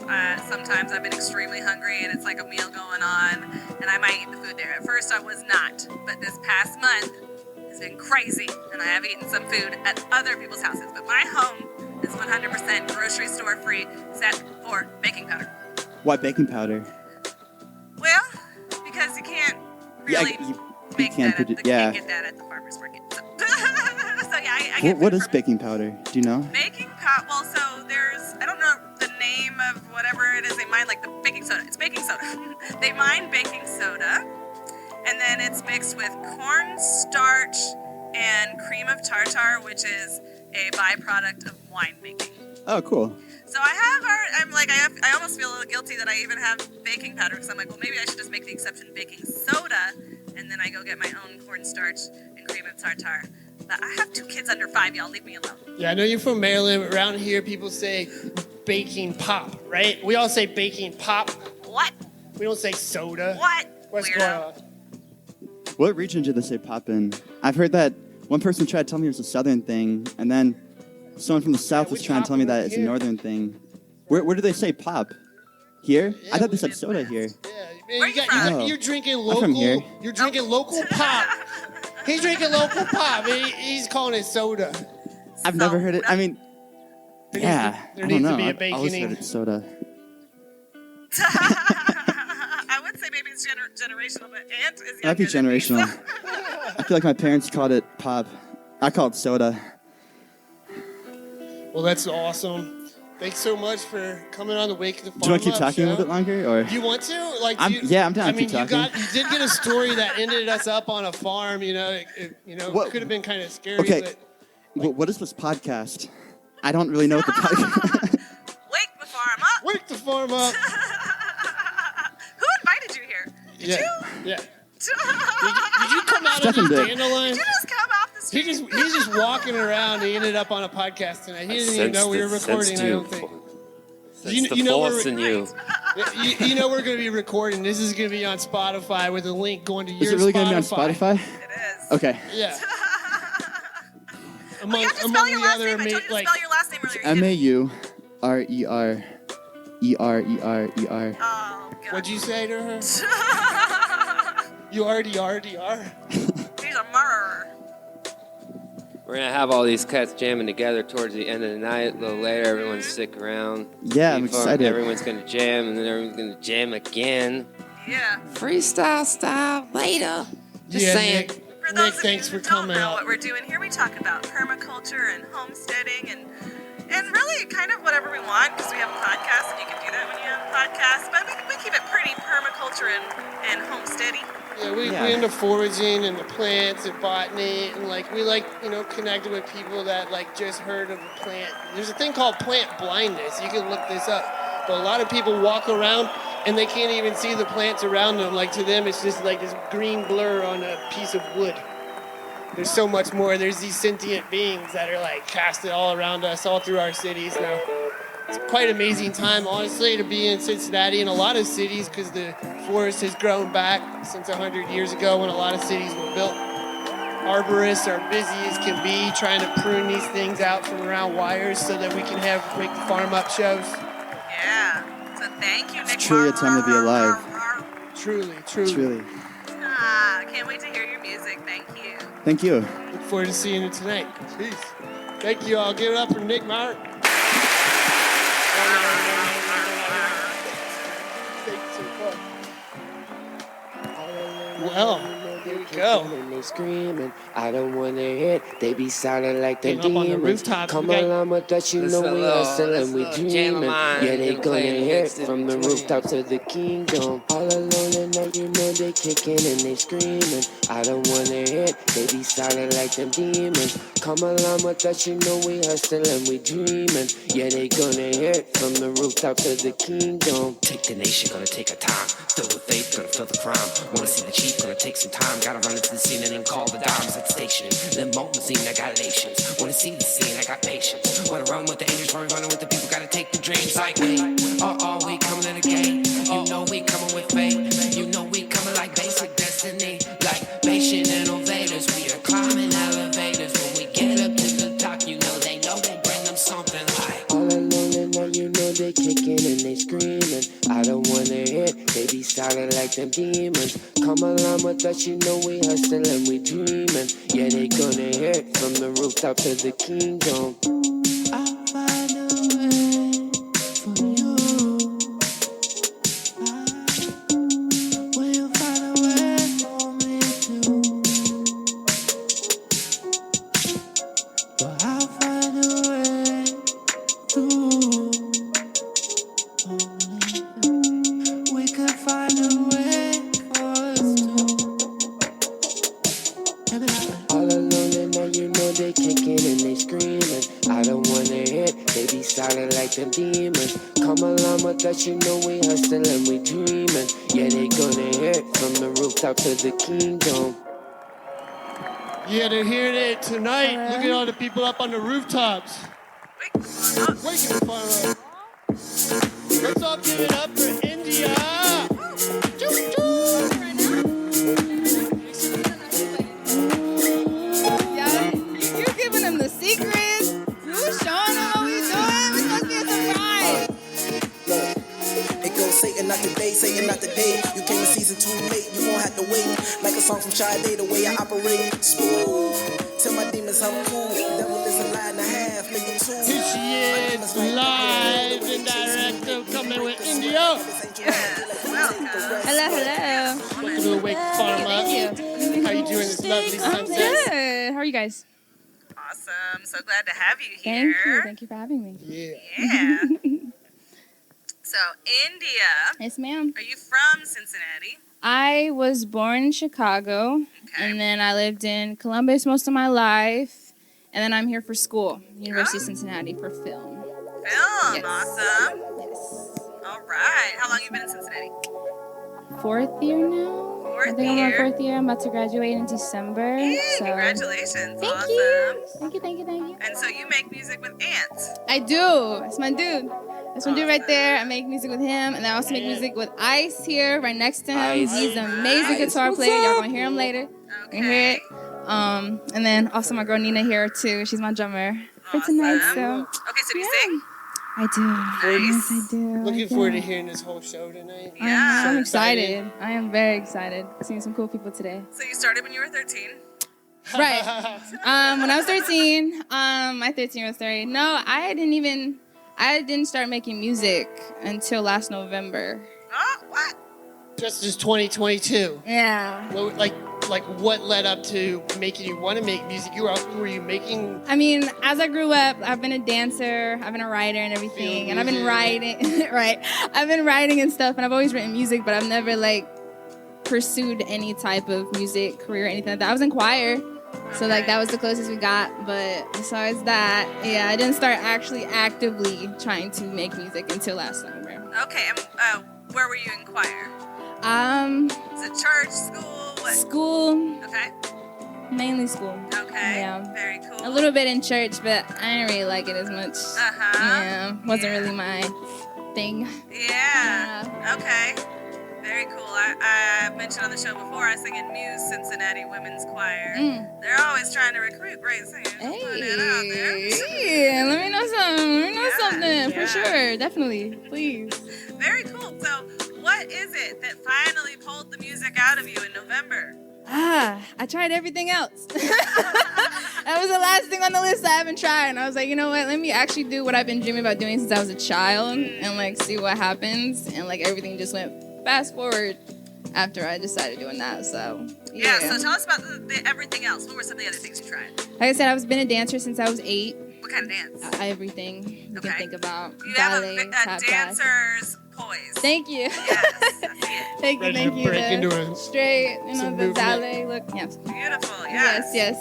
sometimes I've been extremely hungry and it's like a meal going on, and I might eat the food there. At first I was not, but this past month has been crazy, and I have eaten some food at other people's houses. But my home is 100% grocery store free, except for baking powder. Why baking powder? Well, because you can't really make can't that. produ- You yeah. can't get that at the farmer's market. So, I get What food is from baking powder? Do you know? baking powder. Well, so there's, I don't know the name of whatever it is they mine, like the baking soda. It's baking soda. They mine baking soda, and then it's mixed with cornstarch and cream of tartar, which is a byproduct of wine making. Oh, cool. So I almost feel a little guilty that I even have baking powder, because I'm like, well, maybe I should just make the exception baking soda, and then I go get my own cornstarch and cream of tartar. that. I have 2 kids under 5, y'all. Leave me alone. Yeah, I know you're from Maryland. But around here, people say baking pop, right? We all say baking pop. What? We don't say soda. What? What's Weirdo. going on? What region did they say pop in? I've heard that one person tried to tell me it was a southern thing, and then someone from the south was trying to tell me that it's a northern thing. Where do they say pop? Here? I thought they said soda here. Man, you're drinking local. I'm from here. You're drinking local pop. He's drinking local pop. He's calling it soda. I've never heard it. I mean, yeah. There I needs don't to know. be a I've always baconing. heard it's soda. I would say maybe it's generational, but Aunt is younger Might be than me, generational. so- I feel like my parents called it pop. I call it soda. Well, that's awesome. Thanks so much for coming on the Wake of the Farm Do you want to keep Up talking a show. little bit longer, or? Do you want to? Like, I'm down I to mean, keep talking. you did get a story that ended us up on a farm. You know, it could have been kind of scary. Okay. But What is this podcast? I don't really know what the podcast. Wake the farm up. Wake the farm up. Who invited you here? Did you? Yeah. Did you come out Stefan of this did. dandelion? Did you just come off the street? He's just walking around. He ended up on a podcast tonight. He didn't even know we were recording. I don't think. The force in you. You know we're going to be recording. This is going to be on Spotify with a link going to your Spotify. Is it really going to be on Spotify? It is. Okay. Yeah. You have to spell your last name. I told you to spell your last name earlier. Maurer.er. Oh, God. What'd you say to her? You RDR. He's a murderer. We're going to have all these cats jamming together towards the end of the night. A little later, everyone's stick around. Yeah, I'm Be fun. excited. Everyone's going to jam, and then everyone's going to jam again. Yeah. Freestyle style later. Just saying. Nick, For those of thanks you for who don't coming know out. what we're doing here, we talk about permaculture and homesteading and really kind of whatever we want, because we have a podcast and you can do that when you have a podcast. But we keep it pretty permaculture and homesteading. Yeah, we're into foraging and the plants and botany, and we connecting with people that just heard of a plant. There's a thing called plant blindness. You can look this up. But a lot of people walk around and they can't even see the plants around them. Like, to them, it's just like this green blur on a piece of wood. There's so much more. There's these sentient beings that are casted all around us, all through our cities now. It's quite an amazing time, honestly, to be in Cincinnati and a lot of cities, because the forest has grown back since 100 years ago when a lot of cities were built. Arborists are busy as can be trying to prune these things out from around wires so that we can have Wake the Farm Up shows. Yeah. So thank you, Nick. It's truly a time to be alive. Truly. I can't wait to hear your music. Thank you. Thank you. Look forward to seeing you tonight. Peace. Thank you all. Give it up for Nick Maurer. Well, here we go. They screaming, I don't wanna hear. They be sounding like they Getting up on the demons. rooftops, Come okay? along with us, you know we hustling, we dreaming. Yeah, they gonna hear it from the rooftops of the kingdom. All alone at night, you know they kicking and they screaming. I don't wanna hear. They be sounding like them demons. Come along with us, you know we hustling, we dreaming. Yeah, they gonna hear it from the rooftops of the kingdom. Take the nation, gonna take a time. Filled with faith, gonna feel the crime. Wanna see the chief, gonna take some time. Gotta run into the scene and then call the dimes at the station. Limousine, I got nations. Wanna see the scene, I got patience. Wanna run with the angels, running with the people. Gotta take the dreams like me. We coming in the gate. You know we coming with faith. You know we coming like basic destiny. Like patient innovators. We are climbing elevators. When we get up to the top, you know they bring them something like. All alone at night, you know they kicking and they screaming. I don't wanna hear. They be sounding like them demons. Come along with us, you know we hustling, we dreaming. Yeah, they gonna hear it from the rooftops of the kingdom. I'll find a way for you. Will you find a way for me too? Well, I'll find a way through. We could find a way for us to. All alone at night, you know they kicking and they screaming. I don't wanna hear. They be sounding like them demons. Come along with us, you know we hustling, we dreaming. Yeah, they gonna hear it from the rooftops of the kingdom. Yeah, they're hearing it tonight. Look at all the people up on the rooftops. Wake the farm up. Let's all give it up for Ndia.A. Yeah, you're giving them the secrets. You're showing them what we're doing. It's supposed to be a surprise. It goes Satan not today, Satan not today. You came in season too late, you won't have to wait. Like a song from Ande, the way I operate. Smooth. Tell my demons I'm cool. Devil is a lie and a half, make it two. Here she is, live and direct, coming with Ndia.A. Hello. Welcome to the Wake Farm Up. Thank you. How you doing this lovely I'm sunset? good. How are you guys? Awesome. So glad to have you here. Thank you for having me. Yeah. So, Ndia. Yes, ma'am. Are you from Cincinnati? I was born in Chicago, and then I lived in Columbus most of my life, and then I'm here for school, University of Cincinnati, for film. Film. Yes. Awesome. Yes. All right. How long you been in Cincinnati? 4th year now. I think I'm on 4th year. I'm about to graduate in December. Hey, so. congratulations. Thank awesome. you. Thank you. And so you make music with Ant. I do. That's my dude. That's my dude right there. I make music with him, and I also make music with Ice here, right next to him. Ice. He's an amazing guitar player. Y'all gonna hear him later. Okay. You hear it. And then also my girl Nina here too. She's my drummer for tonight. So Okay, so do you sing? I do. Yes, I do. Looking forward to hearing this whole show tonight. Yeah. I'm excited. I am very excited. Seeing some cool people today. So you started when you were 13? Right. When I was 13, my 13-year-old story. No, I didn't start making music until last November. Oh, what? Just as 2022. Yeah. Like what led up to making you want to make music? Were you making? I mean, as I grew up, I've been a dancer, I've been a writer and everything, and I've been writing, right? I've been writing and stuff, and I've always written music, but I've never pursued any type of music career or anything like that. I was in choir, so that was the closest we got. But besides that, yeah, I didn't start actually actively trying to make music until last November. Okay, and where were you in choir? Is it church, school? What? School. Okay. Mainly school. Okay. Yeah. Very cool. A little bit in church, but I didn't really like it as much. Yeah, wasn't really my thing. Yeah. Okay. Very cool. I mentioned on the show before, I sing in Muse Cincinnati Women's Choir. They're always trying to recruit great singers. Hey, out there. yeah, let me know something. For sure. Definitely. Please. Very cool. So, what is it that finally pulled the music out of you in November? I tried everything else. That was the last thing on the list I haven't tried. And I was like, you know what? Let me actually do what I've been dreaming about doing since I was a child and see what happens. And everything just went fast forward after I decided doing that. So, yeah. So tell us about the everything else. What were some of the other things you tried? Like I said, I've been a dancer since I was 8. What kind of dance? Everything you can think about. You ballet, have a tap dancer's poise. Thank you. Yes, I see it. Thank you. Break into a straight, some the movement. ballet look. Yes. Beautiful. Yes. Yes.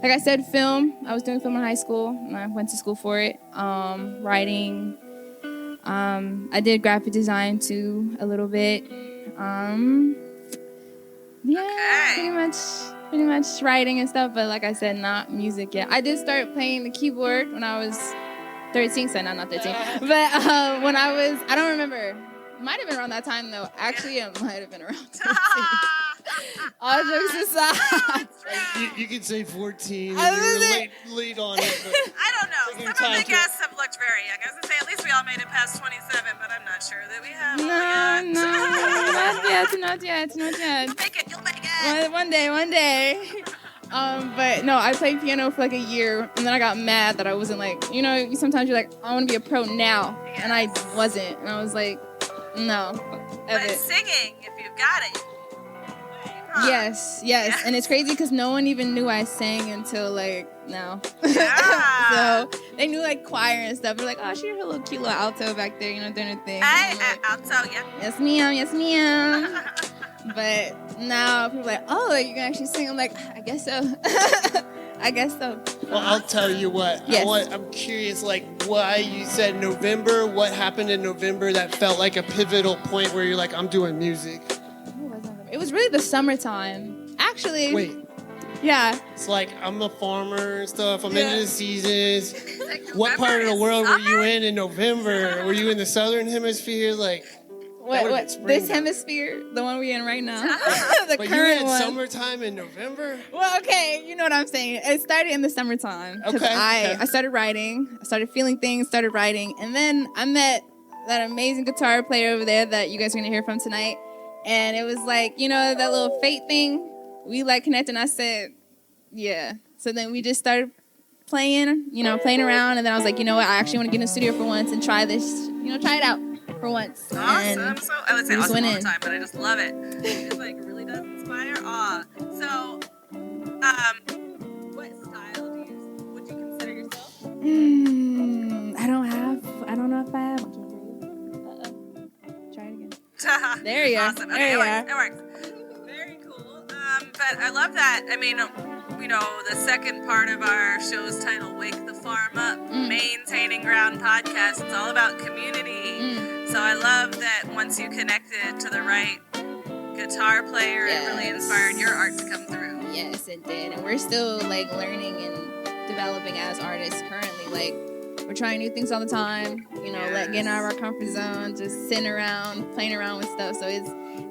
Like I said, film. I was doing film in high school, and I went to school for it. Writing. I did graphic design too, a little bit. Pretty much writing and stuff, but like I said, not music yet. I did start playing the keyboard when I was 13, so not 13. But when I don't remember. It might have been around that time though. Actually, it might have been around 13. All jokes aside. You could say 14. And you were late on it. But I don't know. Some of the guests have looked very young. I was going to say, at least we all made it past 27, but I'm not sure that we have. Not yet. You'll make it. One day. But no, I played piano for a year, and then I got mad that I wasn't sometimes you're like, I want to be a pro now, and I wasn't, and I was like, no. But singing, if you've got it. Yes, and it's crazy because no one even knew I sang until now. Yeah. So they knew choir and stuff. They're like, oh, she's her little cute little alto back there, doing her thing. Alto, yeah. Yes, ma'am. But now people are like, oh, you can actually sing. I'm like, I guess so. Well, I'll tell you what. Yes. I'm curious, why you said November. What happened in November that felt like a pivotal point where you're like, I'm doing music? It was really the summertime. Actually. Wait. Yeah. It's like I'm a farmer and stuff. I'm Yeah. into the seasons. What part of the world were you in November? Were you in the southern hemisphere? Like, What this hemisphere, the one we're in right now, the but current you had one. summertime in November? Well, okay, you know what I'm saying. It started in the summertime. 'Cause Okay. I started writing. I started feeling things, started writing. And then I met that amazing guitar player over there that you guys are going to hear from tonight. And it was like, you know, that little fate thing. We like connected and I said, yeah. So then we just started playing around. And then I was like, you know what? I actually want to get in the studio for once and try this, try it out for once. Awesome. And So I would say we just awesome went all the in. time, but I just love it. It like really does inspire awe. So, what style would you consider yourself? I don't know if I have. Try it again. There you go. Awesome. Okay, it works. Very cool. But I love that. I mean, the second part of our show's title, Wake the Farm Up, Maintaining Ground Podcast. It's all about community. So I love that once you connected to the right guitar player, it really inspired your art to come through. Yes, it did. And we're still like learning and developing as artists currently. Like we're trying new things all the time, getting out of our comfort zone, just sitting around, playing around with stuff. So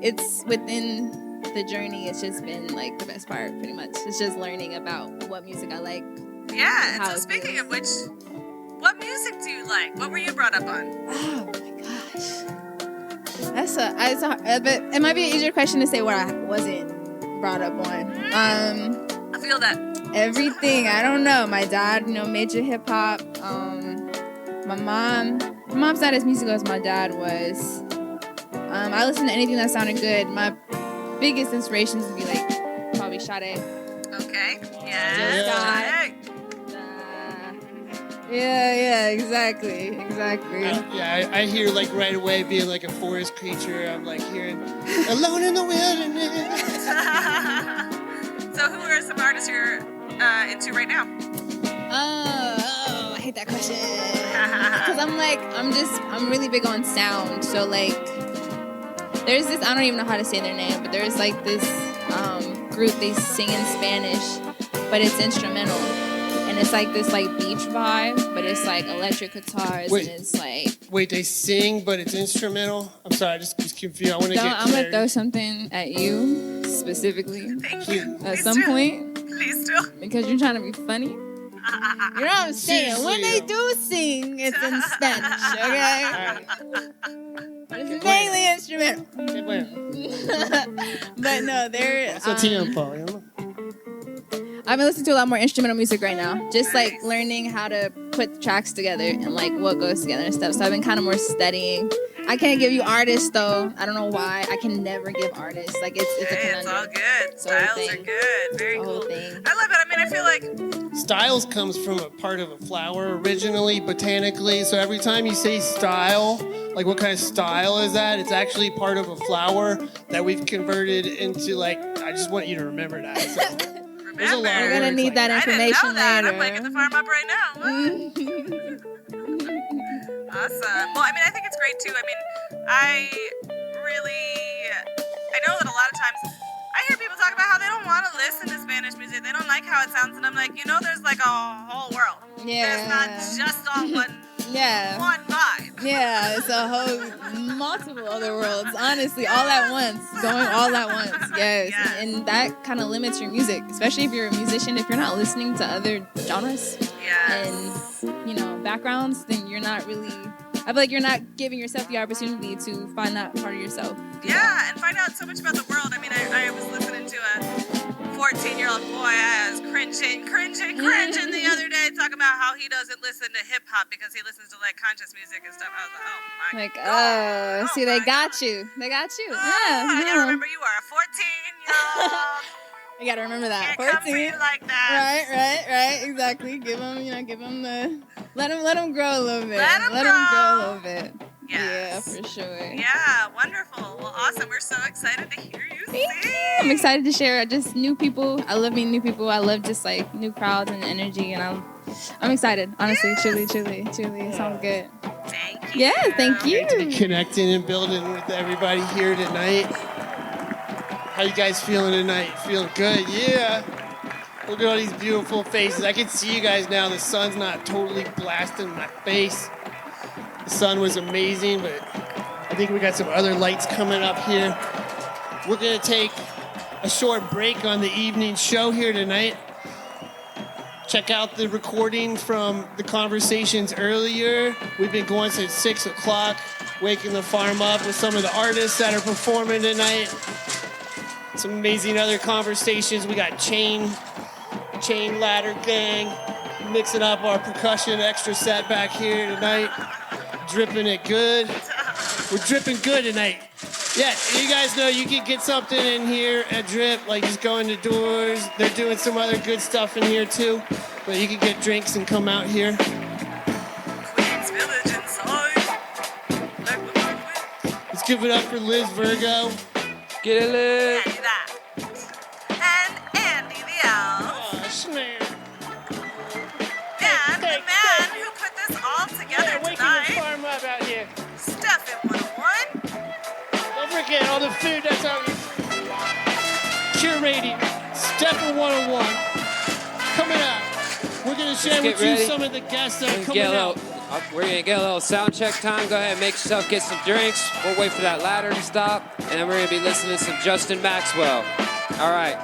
it's within the journey. It's just been like the best part, pretty much. It's just learning about what music I like. Yeah, and so speaking of which, what music do you like? What were you brought up on? Oh my gosh. But it might be an easier question to say what I wasn't brought up on. I feel that. Everything. I don't know. My dad, major hip hop. My mom's not as musical as my dad was. I listened to anything that sounded good. My biggest inspirations would be like probably Sade. Okay. Yeah. Yeah, exactly. I hear like right away being like a forest creature. I'm like hearing Alone in the Wilderness. So who are some artists you're into right now? Oh, I hate that question. Because I'm really big on sound. So like, there's this, I don't even know how to say their name, but there's like this group, they sing in Spanish, but it's instrumental. And it's like this like beach vibe, but it's like electric guitars, and it's like... Wait, they sing, but it's instrumental? I'm sorry, I just was confused. I'm going to throw something at you, specifically. Thank you. At some point. Please do. Because you're trying to be funny. You know what I'm saying? Seriously, when they do sing, it's in Spanish, okay? It's mainly instrumental. But no, they're... I've been listening to a lot more instrumental music right now. Just like learning how to put tracks together and like what goes together and stuff. So I've been kind of more studying. I can't give you artists though. I don't know why. I can never give artists. Like it's a conundrum. It's all good. Styles are good. Very cool. I love it. I mean, I feel like styles comes from a part of a flower originally, botanically. So every time you say style, like what kind of style is that? It's actually part of a flower that we've converted into like, I just want you to remember that. So. You're going to need that information later. I'm waking the farm up right now. Awesome. Well, I mean, I think it's great too. I mean, I know that a lot of times I hear people talk about how they don't want to listen to Spanish music. They don't like how it sounds. And I'm like, there's like a whole world. Yeah. There's not just all one vibe. Yeah, it's a whole multiple other worlds. Honestly, all at once. Going all at once. Yes. And that kind of limits your music, especially if you're a musician. If you're not listening to other genres and, backgrounds, then you're not really... I feel like you're not giving yourself the opportunity to find that part of yourself. Yeah, and find out so much about the world. I mean, I was listening to a 14-year-old boy. I was cringing the other day, talking about how he doesn't listen to hip-hop because he listens to, like, conscious music and stuff. I was like, oh, my God. See, they got you. They got you. I gotta remember you are a 14-year-old. You gotta remember that. Can't come for you like that. Right. Exactly. Give them the... Let them grow a little bit. Let them grow a little bit. Yes. Yeah, for sure. Yeah, wonderful. Well, awesome. We're so excited to hear you sing. I'm excited to share just new people. I love meeting new people. I love just like new crowds and energy, and I'm excited. Honestly, truly. It sounds good. Thank you. Yeah, thank you. Great to be connecting and building with everybody here tonight. How you guys feeling tonight? Feeling good? Yeah. Look at all these beautiful faces. I can see you guys now. The sun's not totally blasting my face. The sun was amazing, but I think we got some other lights coming up here. We're going to take a short break on the evening show here tonight. Check out the recording from the conversations earlier. We've been going since 6 o'clock, waking the farm up with some of the artists that are performing tonight. Some amazing other conversations. We got Chain Ladder Gang, mixing up our percussion extra set back here tonight. Dripping it good. We're dripping good tonight. Yeah, you guys know you can get something in here at Drip, like just go in the doors. They're doing some other good stuff in here too. But you can get drinks and come out here. Queen's Village inside. Let's give it up for Liz Virgo. Get it, Liz. Yeah, do that. And Ndia.A. Oh, snap. And the man who put this all together Waking tonight, the farm up out here. Stefin101. Don't forget all the food that's out here. Curated. Stefin101. Coming out. We're going to share with you some of the guests that are coming out. We're going to get a little sound check time. Go ahead and make yourself get some drinks. We'll wait for that ladder to stop. And then we're going to be listening to some Justin Maxwell. All right.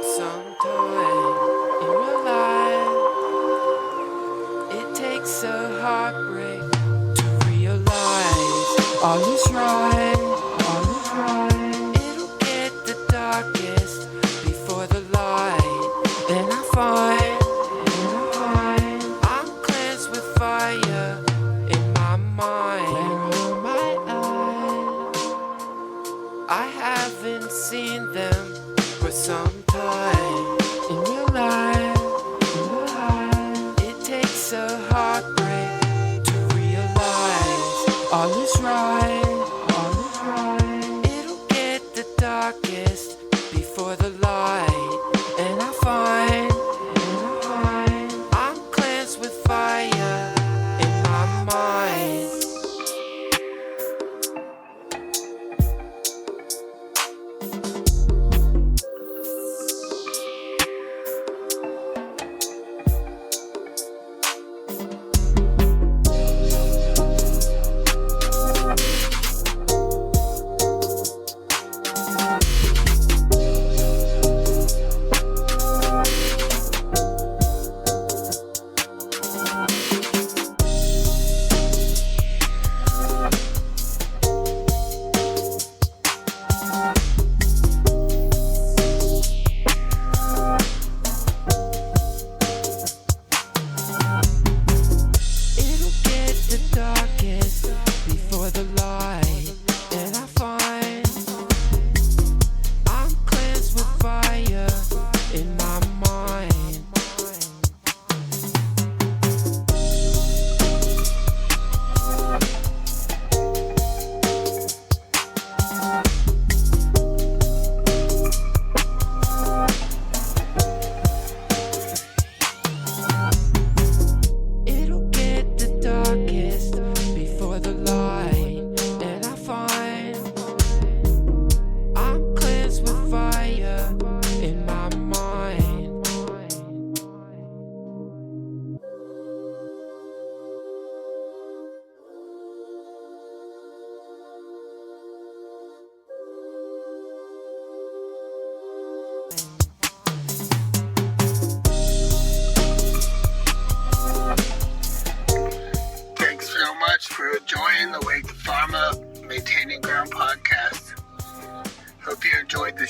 Sometime in your life, it takes a heartbreak to realize all is right, all is right. It'll get the darkest before the light. Then I find I'm cleansed with fire in my mind. Where are my eyes? I haven't seen them for some time in real life. It takes a heartbreak to realize all is right, all is right. It'll get the darkest before the light. And I find I'm cleansed with fire in my mind.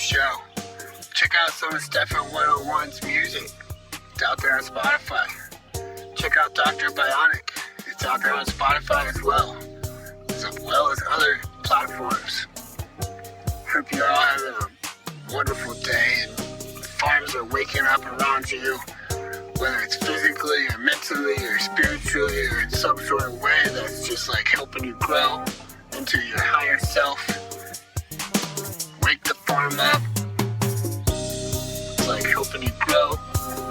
show. Check out some of Stefin101's music. It's out there on Spotify. Check out Dr. Bionic. It's out there on Spotify as well as other platforms. Hope you're all having a wonderful day and the farms are waking up around you, whether it's physically or mentally or spiritually or in some sort of way that's just like helping you grow into your higher self. Wake the farm up. It's like helping you grow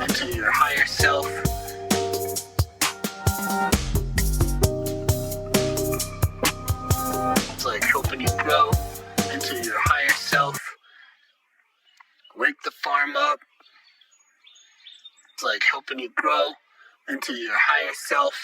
into your higher self. It's like helping you grow into your higher self. Wake the farm up. It's like helping you grow into your higher self.